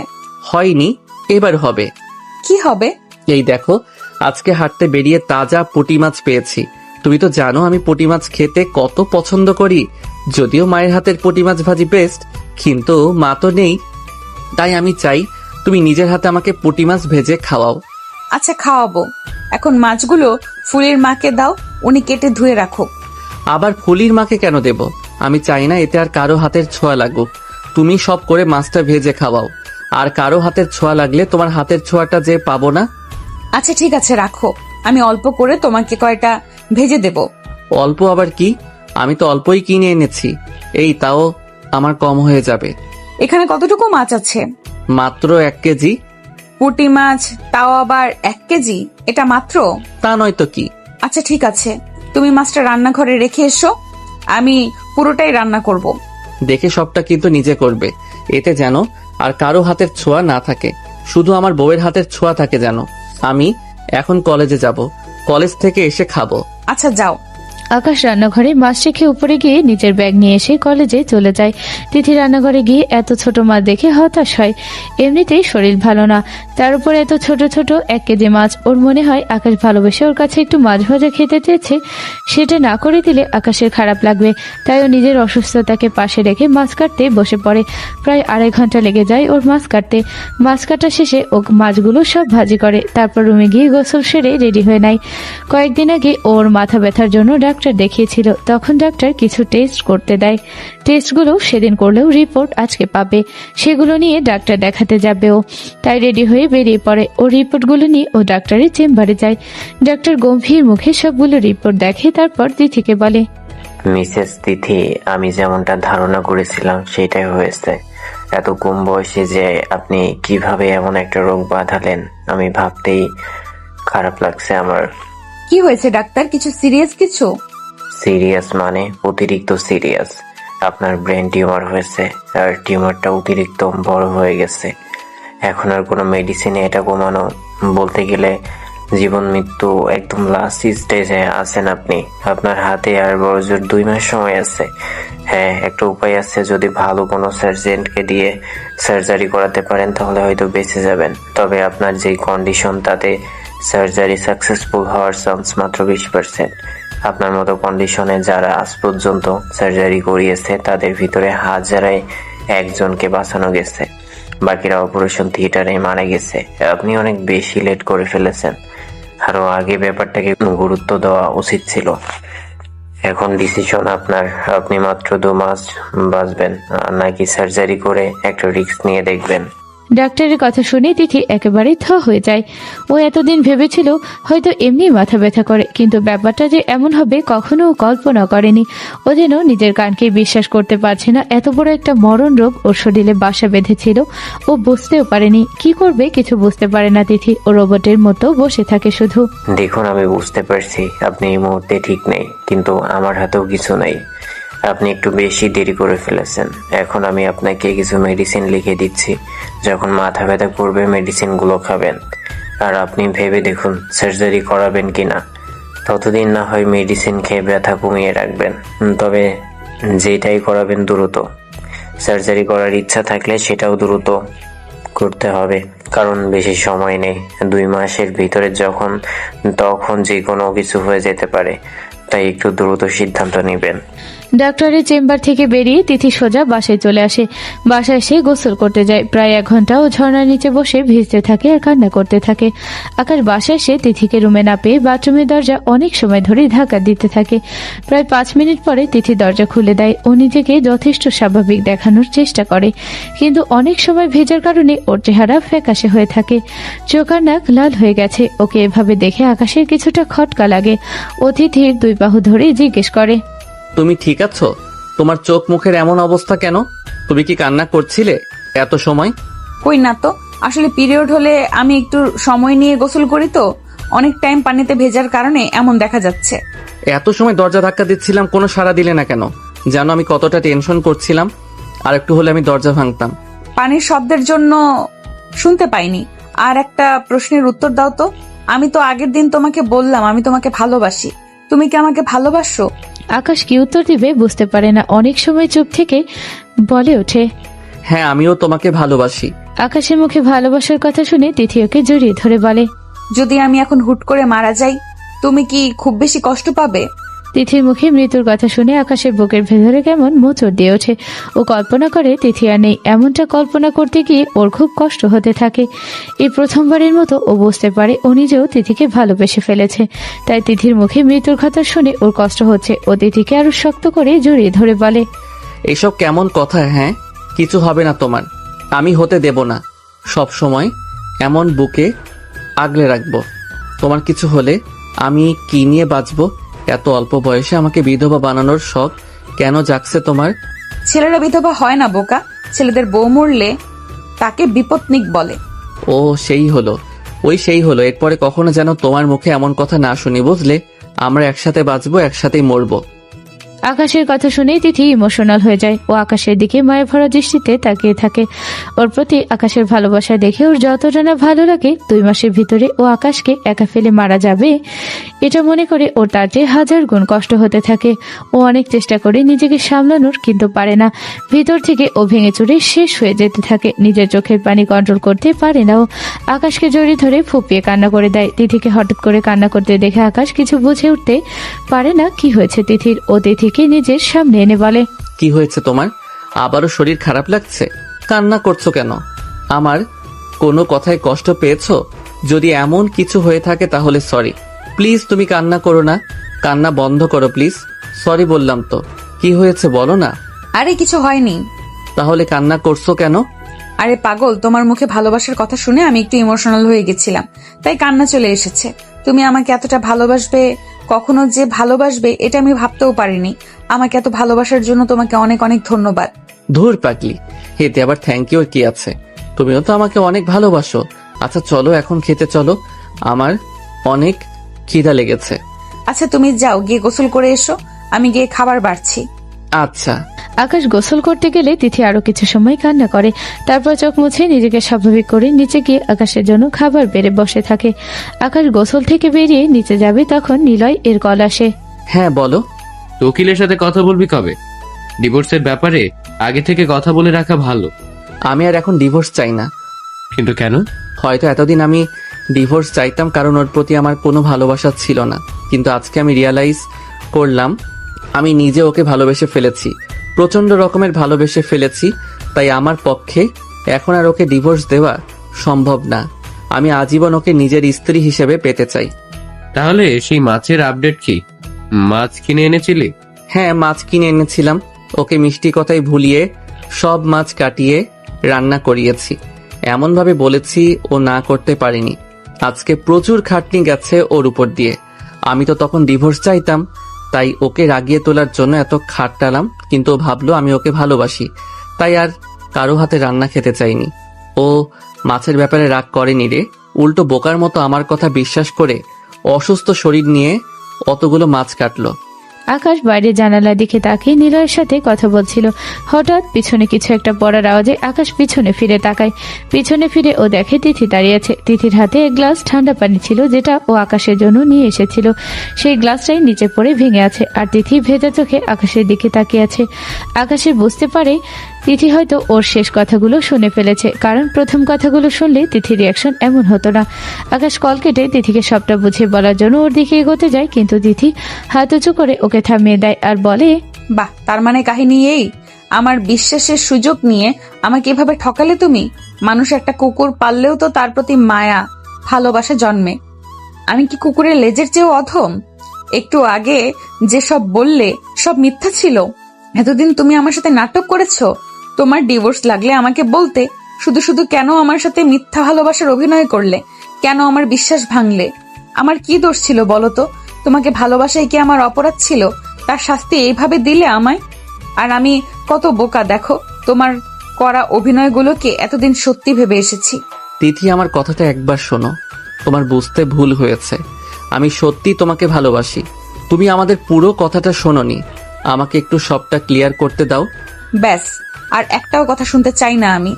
হয়নি, এবার হবে। কি হবে? এই দেখো, আজকে হাঁটতে বেরিয়ে তাজা পুঁটি মাছ পেয়েছি। তুমি তো জানো আমি পুঁটি মাছ খেতে কত পছন্দ করি। যদিও মায়ের হাতের পুঁটি মাছ ভাজি বেস্ট, কিন্তু মা তো নেই। তাই আমি চাই তুমি নিজের হাতে আমাকে পুঁটি মাছ ভেজে খাওয়াও। আচ্ছা, খাওয়াবো। এখন মাছগুলো ফুলের মাকে দাও, উনি কেটে ধুয়ে রাখো। আবার ফুলির মাকে কেন দেব? আমি চাই না এতে আর কারো হাতের ছোঁয়া লাগুক। তুমি সব করে মাছটা ভেজে খাওয়াও, আর কারো হাতের ছোঁয়া লাগলে তোমার হাতের ছোঁয়াটা যে পাবো না। আচ্ছা ঠিক আছে, রাখো। আমি অল্প করে তোমাকে কয়টা ভেজে দেব। অল্প আবার কি? আমি তো অল্পই কিনে এনেছি। এই তাও আমার কম হয়ে যাবে। এখানে কতটুকু মাছ আছে? মাত্র 1 কেজি। পুঁটি মাছ, তাও আবার 1 কেজি? এটা মাত্র? তা নয় তো কি। আচ্ছা ঠিক আছে, তুমি মাছটা রান্নাঘরে রেখে এসো, আমি পুরোটাই রান্না করব। দেখে সবটা কিন্তু নিজে করবে, এতে যেন আর কারো হাতের ছোঁয়া না থাকে, শুধু আমার বউয়ের হাতের ছোঁয়া থাকে যেন। আমি এখন কলেজে যাব, কলেজ থেকে এসে খাবো। আচ্ছা যাও। আকাশ রান্নাঘরে মাছ রেখে উপরে গিয়ে নিজের ব্যাগ নিয়ে এসে কলেজে চলে যায়। তিথি রান্নাঘরে গিয়ে এত ছোট মাছ দেখে হতাশ হয়। এমনিতেই শরীর ভালো না, তার উপর এত ছোট ছোট 1 কেজি মাছ। ওর মনে হয় আকাশ ভালোবেসে ওর কাছে একটু মাছ ভাজা খেতে চেয়েছে, সেটা না করে দিলে আকাশের খারাপ লাগবে। তাই ও নিজের অসুস্থতাকে পাশে রেখে মাছ কাটতে বসে পড়ে। প্রায় 2.5 ঘন্টা লেগে যায় ওর মাছ কাটতে। মাছ কাটা শেষে ও মাছগুলো সব ভাজি করে, তারপর রুমে গিয়ে গোসল সেরে রেডি হয়ে নেয়। কয়েকদিন আগে ওর মাথা ব্যথার জন্য ডাক্তার দেখিয়েছিল, তখন ডাক্তার কিছু টেস্ট করতে দেয়। টেস্টগুলো সেদিন করলেও রিপোর্ট আজকে পাবে, সেগুলো নিয়ে ডাক্তার দেখাতে যাবে ও। তাই রেডি হয়ে বেরিয়ে পড়ে। ও রিপোর্টগুলো নিয়ে ও ডাক্তারের চেম্বারে যায়। ডাক্তার গম্ভীর মুখে সবগুলো রিপোর্ট দেখে, তারপর তিথিকে বলে, মিসেস তিথি, আমি যেমনটা ধারণা করেছিলাম সেটাই হয়েছে। এত কম বয়সে যে আপনি কিভাবে এমন একটা রোগ বাঁধালেন আমি ভাবতেই খারাপ লাগছে আমার। কি হয়েছে ডাক্তার, কিছু সিরিয়াস কিছু? সিরিয়াস মানে অতিরিক্ত সিরিয়াস। আপনার ব্রেন টিউমার হয়েছে, আর টিউমারটা অতিরিক্ত বড় হয়ে গেছে। এখন আর কোনো মেডিসিনে এটা কমানো বলতে গেলে জীবন মৃত্যু একদম লাস্ট স্টেজে আছেন আপনি। আপনার হাতে আর বড়জোর 2 মাস সময় আছে। হ্যাঁ, একটা উপায় আছে, যদি ভালো কোনো সার্জেন্টকে দিয়ে সার্জারি করাতে পারেন তাহলে হয়তো বেঁচে যাবেন। তবে আপনার যেই কন্ডিশন তাতে সার্জারি সাকসেসফুল হওয়ার চান্স মাত্র 20%। আপনার মতো কন্ডিশনে যারা আজ পর্যন্ত সার্জারি করিয়েছে তাদের ভিতরে হাজারায় একজনকে বাঁচানো গেছে, বাকিরা অপারেশন থিয়েটারে মারা গেছে। আপনি অনেক বেশি লেট করে ফেলেছেন, আরো আগে ব্যাপারটাকে গুরুত্ব দেওয়া উচিত ছিল। এখন ডিসিশন আপনার, আপনি মাত্র 2 মাস বাঁচবেন নাকি সার্জারি করে একটা রিস্ক নিয়ে দেখবেন। ডাক্তারের কথা শুনে তিথি একেবারে থ হয়ে যায়। ও এতদিন ভেবেছিল হয়তো এমনি মাথা ব্যথা করে, কিন্তু ব্যাপারটা যে এমন হবে কখনো কল্পনা করেনি। ও যেন নিজের কানকে বিশ্বাস করতে পারছে না, এত বড় একটা মরণ রোগ ওর শরীরে বাসা বেঁধেছিল। ও বুঝতেও পারেনি কি করবে, কিছু বুঝতে পারে না তিথি। ও রোবটের মতো বসে থাকে শুধু। দেখুন, আমি বুঝতে পারছি আপনি এই মুহূর্তে ঠিক নেই, কিন্তু আমার হাতেও কিছু নেই। আপনি একটু বেশি দেরি করে ফেলেছেন। এখন আমি আপনাকে কিছু মেডিসিন লিখে দিচ্ছি, যখন মাথা ব্যথা করবে মেডিসিনগুলো খাবেন। আর আপনি ভেবে দেখুন সার্জারি করাবেন কিনা। ততদিন না হয় মেডিসিন খেয়ে ব্যথা কমিয়ে রাখবেন, তবে যেটাই করাবেন দ্রুত। সার্জারি করার ইচ্ছা থাকলে সেটাও দ্রুত করতে হবে, কারণ বেশি সময় নেই। 2 মাসের ভিতরে তখন যে কোনো কিছু হয়ে যেতে পারে, তাই একটু দ্রুত সিদ্ধান্ত নেবেন। ডাক্তারের চেম্বার থেকে বেরিয়ে তিথি সোজা বাসায় চলে আসে। বাসায় এসে গোসল করতে যায়। প্রায় 1 ঘন্টা ও ঝর্ণার নিচে বসে ভিজতে থাকে আর কান্না করতে থাকে। আকাশ বাসায় এসে তিথিকে রুমে না পেয়ে বাথরুমের দরজা অনেক সময় ধরে ধাক্কা দিতে থাকে। প্রায় 5 মিনিট পরে তিথি দরজা খুলে দেয়। ও নিজেকে যথেষ্ট স্বাভাবিক দেখানোর চেষ্টা করে, কিন্তু অনেক সময় ভেজার কারণে ওর চেহারা ফ্যাকাশে হয়ে থাকে, চোখ আর নাক লাল হয়ে গেছে। ওকে এভাবে দেখে আকাশের কিছুটা খটকা লাগে। ও তিথির 2 বাহু ধরে জিজ্ঞেস করে, তুমি ঠিক আছো? তোমার চোখ মুখের এমন অবস্থা কেন? তুমি কি কান্না করছিলে এত সময়? কই না তো, আসলে পিরিয়ড হলে আমি একটু সময় নিয়ে গোসল করি তো, অনেক টাইম পানিতে ভেজার কারণে এমন দেখা যাচ্ছে। এত সময় দরজা ধাক্কা দিচ্ছিলাম, কোনো সাড়া দিলে না কেন? জানো আমি কতটা টেনশন করছিলাম। আর একটু হলে আমি দরজা ভাঙতাম। পানির শব্দের জন্য শুনতে পাইনি। আর একটা প্রশ্নের উত্তর দাও তো। আমি তো আগের দিন তোমাকে বললাম আমি তোমাকে ভালোবাসি, তুমি কি আমাকে ভালোবাসো? আকাশ কি উত্তর দিবে বুঝতে পারে না। অনেক সময় চুপ থেকে বলে ওঠে, হ্যাঁ, আমিও তোমাকে ভালোবাসি। আকাশের মুখে ভালোবাসার কথা শুনে তিথি ওকে জড়িয়ে ধরে বলে, যদি আমি এখন হুট করে মারা যাই তুমি কি খুব বেশি কষ্ট পাবে? তিথির মুখে মৃত্যুর কথা শুনে আকাশের বুকের ভেতরে কেমন মোচড় দিয়ে ওঠে। ও কল্পনা করে তিথি আর নেই। এমনটা কল্পনা করতে গিয়ে ওর খুব কষ্ট হতে থাকে। এই প্রথমবারের মতো ও বুঝতে পারে ও নিজেও তিথিকে ভালোবেসে ফেলেছে। তাই তিথির মুখে মৃত্যুর কথা শুনে ওর কষ্ট হচ্ছে। ও তিথিকে আরো শক্ত করে জড়িয়ে ধরে বলে, এইসব কেমন কথা? হ্যাঁ, কিছু হবে না তোমার, আমি হতে দেব না। সব সময় এমন বুকে আগলে রাখবো। তোমার কিছু হলে আমি কি নিয়ে বাঁচবো? এত অল্প বয়সে আমাকে বিধবা বানানোর শখ কেন জাগছে তোমার? ছেলেরা বিধবা হয় না বোকা, ছেলেদের বউ মরলে তাকে বিপত্নিক বলে। ও সেই হলো। এরপরে কখনো যেন তোমার মুখে এমন কথা না শুনি, বুঝলে? আমরা একসাথে বাঁচবো, একসাথেই মরবো। আকাশের কথা শুনেই তিথি ইমোশনাল হয়ে যায়। ও আকাশের দিকে মায়া ভরা দৃষ্টিতে তাকিয়ে থাকে। ওর প্রতি আকাশের ভালোবাসা দেখে ওর যতটা না ভালো লাগে, 2 মাসের ভিতরে ও আকাশকে একা ফেলে মারা যাবে এটা মনে করে ওর তার চেয়ে 1000 গুণ কষ্ট হতে থাকে। ও অনেক চেষ্টা করে নিজেকে সামলানোর, কিন্তু পারে না। ভিতর থেকে ও ভেঙে চুরে শেষ হয়ে যেতে থাকে। নিজের চোখের পানি কন্ট্রোল করতে পারে না। ও আকাশকে জড়িয়ে ধরে ফুপিয়ে কান্না করে দেয়। তিথিকে হঠাৎ করে কান্না করতে দেখে আকাশ কিছু বুঝে উঠতে পারে না কি হয়েছে তিথির। ও তিথিকে নিজের সামনে এনে বলে, কি হয়েছে তোমার? আবারও শরীর খারাপ লাগছে? কান্না করছো কেন? আমার কোনো কথায় কষ্ট পেয়েছো? যদি এমন কিছু হয়ে থাকে তাহলে সরি। প্লিজ তুমি কান্না করো না, কান্না বন্ধ করো প্লিজ। সরি বললাম তো। কি হয়েছে বলো না। আরে কিছু হয়নি। তাহলে কান্না করছো কেন? আরে পাগল, তোমার মুখে ভালোবাসার কথা শুনে আমি একটু ইমোশনাল হয়ে গেছিলাম, তাই কান্না চলে এসেছে। তুমি আমাকে এতটা ভালোবাসবে, কখনো যে ভালোবাসবে এটা আমি ভাবতেও পারিনি। আমাকে এত ভালোবাসার জন্য তোমাকে অনেক অনেক ধন্যবাদ। ধুর পাগলি, এতে আবার থ্যাংক ইউ কি আছে? তুমিও তো আমাকে অনেক ভালোবাসো। আচ্ছা চলো এখন খেতে চলো, আমার অনেক খিদা লেগেছে। আচ্ছা তুমি যাও, গিয়ে গোসল করে এসো, আমি গিয়ে খাবার বাড়ছি। আচ্ছা। আকাশ গোসল করতে গেলে তিথি আরো কিছু সময় কান্না করে, তারপর চোখ মুছে নিজেকে স্বাভাবিক করে নিচে গিয়ে আকাশের জন্য খাবার বেড়ে বসে থাকে। আকাশ গোসল থেকে বেরিয়ে নিচে যাবে, তখন নিলয় এর কল আসে। হ্যাঁ বলো। তো উকিলের সাথে কথা বলবি কবে? ডিভোর্সের ব্যাপারে আগে থেকে কথা বলে রাখা ভালো। আমি আর এখন ডিভোর্স চাই না। কিন্তু কেন? হয়তো এতদিন আমি ডিভোর্স চাইতাম কারণ ওর প্রতি আমার কোনো ভালোবাসা ছিল না, কিন্তু আজকে আমি রিয়ালাইজ করলাম আমি নিজে ওকে ভালোবেসে ফেলেছি, প্রচন্ড রকমের ভালোবেসে ফেলেছি। তাই আমার পক্ষে এখন আর ওকে ডিভোর্স দেওয়া সম্ভব না। আমি আজীবন ওকে নিজের স্ত্রী হিসেবে পেতে চাই। তাহলে সেই মাছের আপডেট কি? মাছ কিনে এনেছিলি? হ্যাঁ, মাছ কিনে এনেছিলাম। ওকে মিষ্টি কথায় ভুলিয়ে সব মাছ কাটিয়ে রান্না করিয়েছি, এমনভাবে বলেছি ও না করতে পারেনি। আজকে প্রচুর খাটনি গেছে ওর উপর দিয়ে। আমি তো তখন ডিভোর্স চাইতাম, তাই ওকে রাগিয়ে তোলার জন্য এত খাটটালাম, কিন্তু ও ভাবলো আমি ওকে ভালোবাসি, তাই আর কারো হাতে রান্না খেতে চাইনি। ও মাছের ব্যাপারে রাগ করেনি রে, উল্টো বোকার মতো আমার কথা বিশ্বাস করে অসুস্থ শরীর নিয়ে অতগুলো মাছ কাটলো। আকাশ বাইরে জানালার দিকে তাকিয়ে নিলয়ের সাথে কথা বলছিল। হঠাৎ পিছনে কিছু একটা পড়ার আওয়াজে আকাশ পিছনে ফিরে তাকায়। পিছনে ফিরে ও দেখে তিথি দাঁড়িয়ে আছে। তিথির হাতে এক গ্লাস ঠান্ডা পানি ছিল, যেটা ও আকাশের জন্য নিয়ে এসেছিল। সেই গ্লাসটাই নিচে পড়ে ভেঙে আছে, আর তিথি ভেজা চোখে আকাশের দিকে তাকিয়ে আছে। আকাশে বুঝতে পারে তিথি হয়তো ওর শেষ কথাগুলো শুনে ফেলেছে, কারণ প্রথম কথাগুলো শুনলে তিথির রিয়াকশন এমন হতো না। আকাশ কল কেটে তিথিকে সবটা বুঝিয়ে বলার জন্য ওর দিকে এগোতে যায়, কিন্তু তিথি হাত উঁচু করে ওকে থামিয়ে দেয় আর বলে, বাহ, তার মানে কাহিনী এই? আমার বিশ্বাসের সুযোগ নিয়ে আমাকে এভাবে ঠকালে তুমি? মানুষ একটা কুকুর পাললেও তো তার প্রতি মায়া ভালোবাসা জন্মে। আমি কি কুকুরের লেজের চেয়েও অধম? একটু আগে যেসব বললে সব মিথ্যা ছিল। এতদিন তুমি আমার সাথে নাটক করেছো। তোমার ডিভোর্স লাগলে আমাকে বলতে, শুধু শুধু কেন আমার সাথে মিথ্যা ভালোবাসার অভিনয় করলে? কেন আমার বিশ্বাস ভাঙলে? আমার কি দোষ ছিল বলো তো? তোমাকে ভালোবাসায় কি আমার অপরাধ ছিল? তার শাস্তি এইভাবে দিলে আমায়? আর আমি কত বোকা দেখো, তোমার করা অভিনয়গুলোকে এতদিন সত্যি ভেবে এসেছি। তিথি, আমার কথাটা একবার শোনো, তোমার বুঝতে ভুল হয়েছে। আমি সত্যি তোমাকে ভালোবাসি। তুমি আমাদের পুরো কথাটা শোনোনি, আমাকে একটু সবটা ক্লিয়ার করতে দাও। ব্যাস, আর একটাও কথা শুনতে চাই না আমি।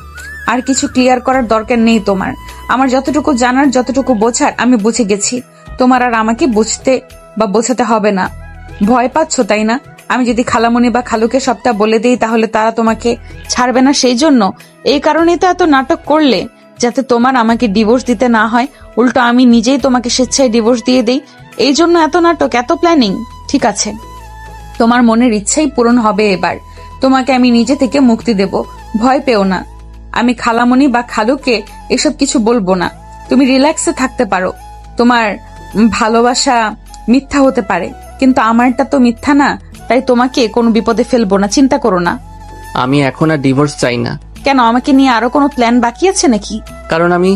আর কিছু ক্লিয়ার করার দরকার নেই তোমার। আমার যতটুকু জানার, যতটুকু বোঝার আমি বুঝে গেছি। তোমার আর আমাকে বুঝতে বা বোঝাতে হবে না। ভয় পাচ্ছ তাই না? আমি যদি খালামণি বা খালুকে সবটা বলে দিই তাহলে তারা তোমাকে ছাড়বে না, সেই জন্য এই কারণেই তো এত নাটক করলে, যাতে তোমার আমাকে ডিভোর্স দিতে না হয়, উল্টো আমি নিজেই তোমাকে স্বেচ্ছায় ডিভোর্স দিয়ে দেই। এই জন্য এত নাটক, এত প্ল্যানিং। ঠিক আছে, তোমার মনের ইচ্ছাই পূরণ হবে এবার। তোমাকে আমি নিজে থেকে মুক্তি দেব, ভয় পেও না। আমি খালামণি বা খালুকে এসব কিছু বলবো না। তুমি রিল্যাক্সে থাকতে পারো। তোমার ভালোবাসা মিথ্যা হতে পারে, কিন্তু আমারটা তো মিথ্যা না, তাই তোমাকে কোনো বিপদে ফেলবো না, চিন্তা করো না। আমি এখন আর ডিভোর্স চাই না। কেন, আমাকে নিয়ে আরো কোনো প্ল্যান বাকি আছে নাকি? কারণ আমি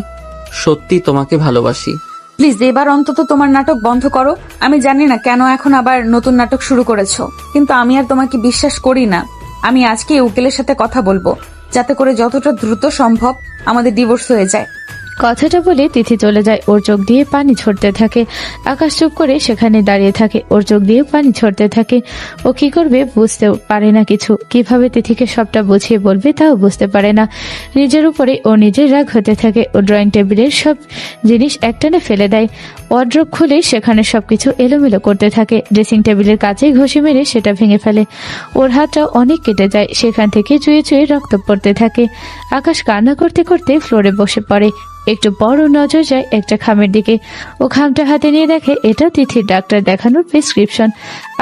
সত্যি তোমাকে ভালোবাসি। প্লিজ এবার অন্তত তোমার নাটক বন্ধ করো। আমি জানি না কেন এখন আবার নতুন নাটক শুরু করেছো, কিন্তু আমি আর তোমাকে বিশ্বাস করি না। আমি আজকে উকিলের সাথে কথা বলবো, যাতে করে যতটা দ্রুত সম্ভব আমাদের ডিভোর্স হয়ে যায়। কথাটা বলে তিথি চলে যায়। ওর চোখ দিয়ে পানি ঝরতে থাকে। আকাশ চুপ করে সেখানে দাঁড়িয়ে থাকে। ওর চোখ দিয়ে পানি ঝরতে থাকে। ও কি করবে বুঝতেও পারে না কিছু। কিভাবে তিথিকে সবটা বুঝিয়ে বলবে তাও বুঝতে পারে না। নিজের উপরে ও নিজের রাগ হতে থাকে। ও ড্রয়িং টেবিলের সব জিনিস একটানে ফেলে দেয়। ওয়ার্ড্রোব খুলে সেখানে সবকিছু এলোমেলো করতে থাকে। ড্রেসিং টেবিলের কাছে ঘষে মেরে সেটা ভেঙে ফেলে। ওর হাতটা অনেক কেটে যায়। সেখান থেকে চুয়ে চুয়ে রক্ত পড়তে থাকে। আকাশ কান্না করতে করতে ফ্লোরে বসে পড়ে। একটু বড় নজর যায় একটা খামের দিকে। ও খামটা হাতে নিয়ে দেখে এটা তিথির ডাক্তার দেখানোর প্রেসক্রিপশন।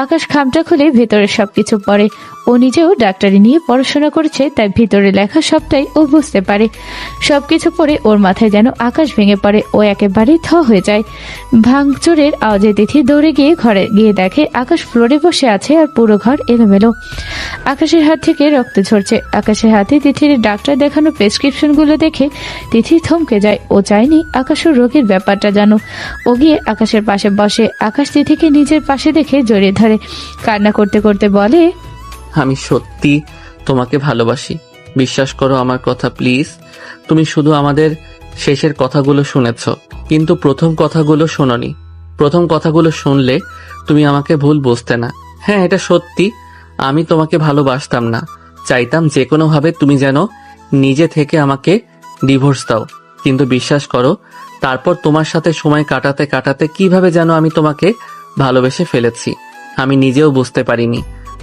আকাশ খামটা খুলে ভেতরে সবকিছু পড়ে। ও নিজেও ডাক্তারি নিয়ে পড়াশোনা করেছে, তাই ভিতরে লেখা সবটাই ও বুঝতে পারে। সবকিছু পড়ে ওর মাথায় যেন আকাশ ভেঙে পড়ে। ও একেবারে থ হয়ে যায়। ভাঙচুরের আওয়াজে তিথি দৌড়ে গিয়ে ঘরে গিয়ে দেখে আকাশ ফ্লোরে বসে আছে আর পুরো ঘর এলোমেলো। আকাশের হাত থেকে রক্ত ঝরছে। আকাশের হাতে তিথির ডাক্তার দেখানো প্রেসক্রিপশন গুলো দেখে তিথি থমকে যায়। ও চায়নি আকাশ ও রোগীর ব্যাপারটা জানো। ও গিয়ে আকাশের পাশে বসে। আকাশ তিথিকে নিজের পাশে দেখে জড়িয়ে ধরে। ধরে। কান্না করতে করতে বলে, আমি সত্যি তোমাকে ভালোবাসি, বিশ্বাস করো আমার কথা প্লিজ। তুমি শুধু আমাদের শেষের কথাগুলো শুনেছ, কিন্তু প্রথম কথাগুলো শোনোনি। প্রথম কথাগুলো শুনলে তুমি আমাকে ভুল বুঝতে না। হ্যাঁ, এটা সত্যি, আমি তোমাকে ভালোবাসতাম না, চাইতাম যে কোনোভাবে তুমি যেন নিজে থেকে আমাকে ডিভোর্স দাও। কিন্তু বিশ্বাস করো, তারপর তোমার সাথে সময় কাটাতে কাটাতে কিভাবে যেন আমি তোমাকে ভালোবেসে ফেলেছি, আমি নিজেও বুঝতে পারিনি।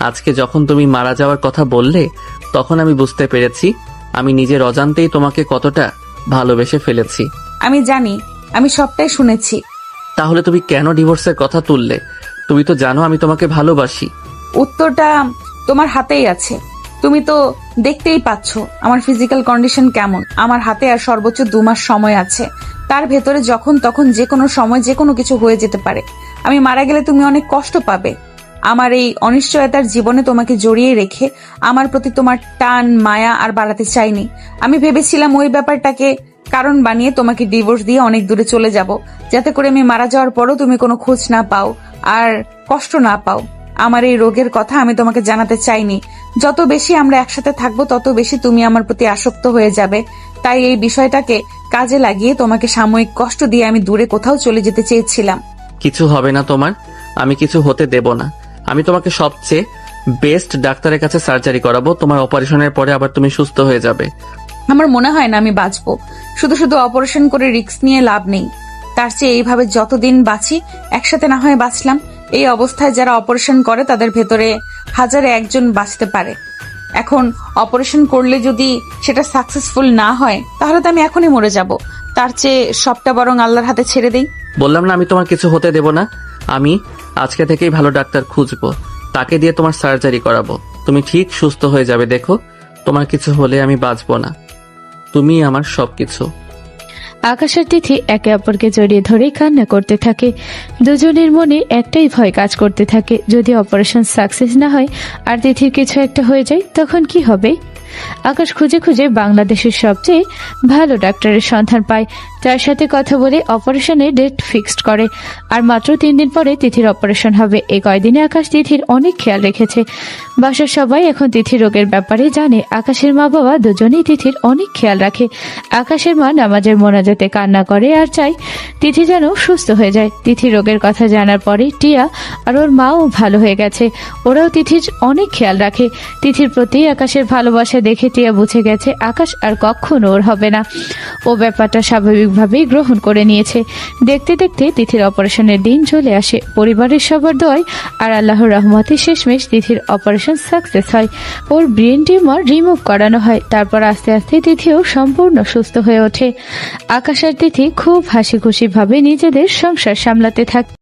আজকে যখন তুমি মারা যাওয়ার কথা বললে, তখন আমি বুঝতে পেরেছি আমি নিজের অজান্তেই তোমাকে কতটা ভালোবেসে ফেলেছি। আমি জানি, আমি সবটাই শুনেছি। তাহলে তুমি কেন ডিভোর্সের কথা তুললে? তুমি তো জানো আমি তোমাকে ভালোবাসি। উত্তরটা তোমার হাতেই আছে। তুমি তো দেখতেই পাচ্ছ আমার ফিজিক্যাল কন্ডিশন কেমন। আমার হাতে আর সর্বোচ্চ 2 মাস সময় আছে। তার ভেতরে যখন তখন যে কোনো সময় যে কোনো কিছু হয়ে যেতে পারে। আমি মারা গেলে তুমি অনেক কষ্ট পাবে। আমার এই অনিশ্চয়তার জীবনে তোমাকে জড়িয়ে রেখে আমার প্রতি তোমার টান মায়া আর বাড়াতে চাইনি। আমি ভেবেছিলাম ওই ব্যাপারটাকে কারণ বানিয়ে তোমাকে ডিভোর্স দিয়ে অনেক দূরে চলে যাব, যাতে করে আমি মারা যাওয়ার পরও তুমি কোনো খোঁজ না পাও আর কষ্ট না পাও। আমার এই রোগের কথা আমি তোমাকে জানাতে চাইনি। যত বেশি আমরা একসাথে থাকবো তত বেশি তুমি আমার প্রতি আসক্ত হয়ে যাবে। তাই এই বিষয়টাকে কাজে লাগিয়ে তোমাকে সাময়িক কষ্ট দিয়ে আমি দূরে কোথাও চলে যেতে চেয়েছিলাম। কিছু হবে না তোমার, আমি কিছু হতে দেব না। আমি তোমাকে সবচেয়ে বেস্ট ডাক্তারের কাছে সার্জারি করাবো, তোমার অপারেশনের পরে আবার তুমি সুস্থ হয়ে যাবে। আমার মনে হয় না আমি বাঁচবো। শুধু শুধু অপারেশন করে রিস্ক নিয়ে লাভ নেই। তার চেয়ে এইভাবে যতদিন বাঁচি একসাথে না হয় বাঁচলাম। এই অবস্থায় যারা অপারেশন করে তাদের ভেতরে 1000-এ 1 বাঁচতে পারে। এখন অপারেশন করলে যদি সেটা সাকসেসফুল না হয় তাহলে তো আমি এখনই মরে যাব। তার চেয়ে সবটা বরং আল্লাহর হাতে ছেড়ে দেই। বললাম না আমি তোমার কিছু হতে দেব না। আমি আজকে থেকেই ভালো ডাক্তার খুঁজবো, তাকে দিয়ে তোমার সার্জারি করাবো। তুমি ঠিক সুস্থ হয়ে যাবে। দেখো, তোমার কিছু হলে আমি বাঁচবো না। তুমি আমার সবকিছু। আকাশ আর তিথি একে অপরকে জড়িয়ে ধরে কান্না করতে থাকে। দুজনের মনে একটাই ভয় কাজ করতে থাকে, যদি অপারেশন সাকসেস না হয় আর তিথির কিছু একটা হয়ে যায় তখন কি হবে। আকাশ খুঁজে খুঁজে বাংলাদেশের সবচেয়ে ভালো ডাক্তারের সন্ধান পায়। তার সাথে কথা বলে অপারেশনের ডেট ফিক্সড করে। আর মাত্র 3 দিন পরে তিথির অপারেশন হবে। এই কয়দিনে আকাশ তিথির অনেক খেয়াল রেখেছে। বাসার সবাই এখন তিথির রোগের ব্যাপারে জানে। আকাশের মা বাবা দুজনেই তিথির অনেক খেয়াল রাখে। আকাশের মা নামাজের মোনাজাতে কান্না করে আর চায় তিথি যেন সুস্থ হয়ে যায়। তিথির রোগের কথা জানার পরে টিয়া আর ওর মাও ভালো হয়ে গেছে। ওরাও তিথির অনেক খেয়াল রাখে। তিথির প্রতি আকাশের ভালোবাসা দেখে টিয়া বুঝে গেছে আকাশ আর কখনো ওর হবে না। ও ব্যাপারটা স্বাভাবিকভাবেই গ্রহণ করে নিয়েছে। দেখতে দেখতে তিথির অপারেশনের দিন চলে আসে। পরিবারের সবার দোয়ায় আর আল্লাহর রহমতে শেষমেশ তিথির অপারেশন সাকসেস হয়। ওর ব্রেন টিউমার রিমুভ করানো হয়। তারপর আস্তে আস্তে তিথিও সম্পূর্ণ সুস্থ হয়ে ওঠে। আকাশ আর তিথি খুব হাসি খুশি ভাবে নিজেদের সংসার সামলাতে থাকে।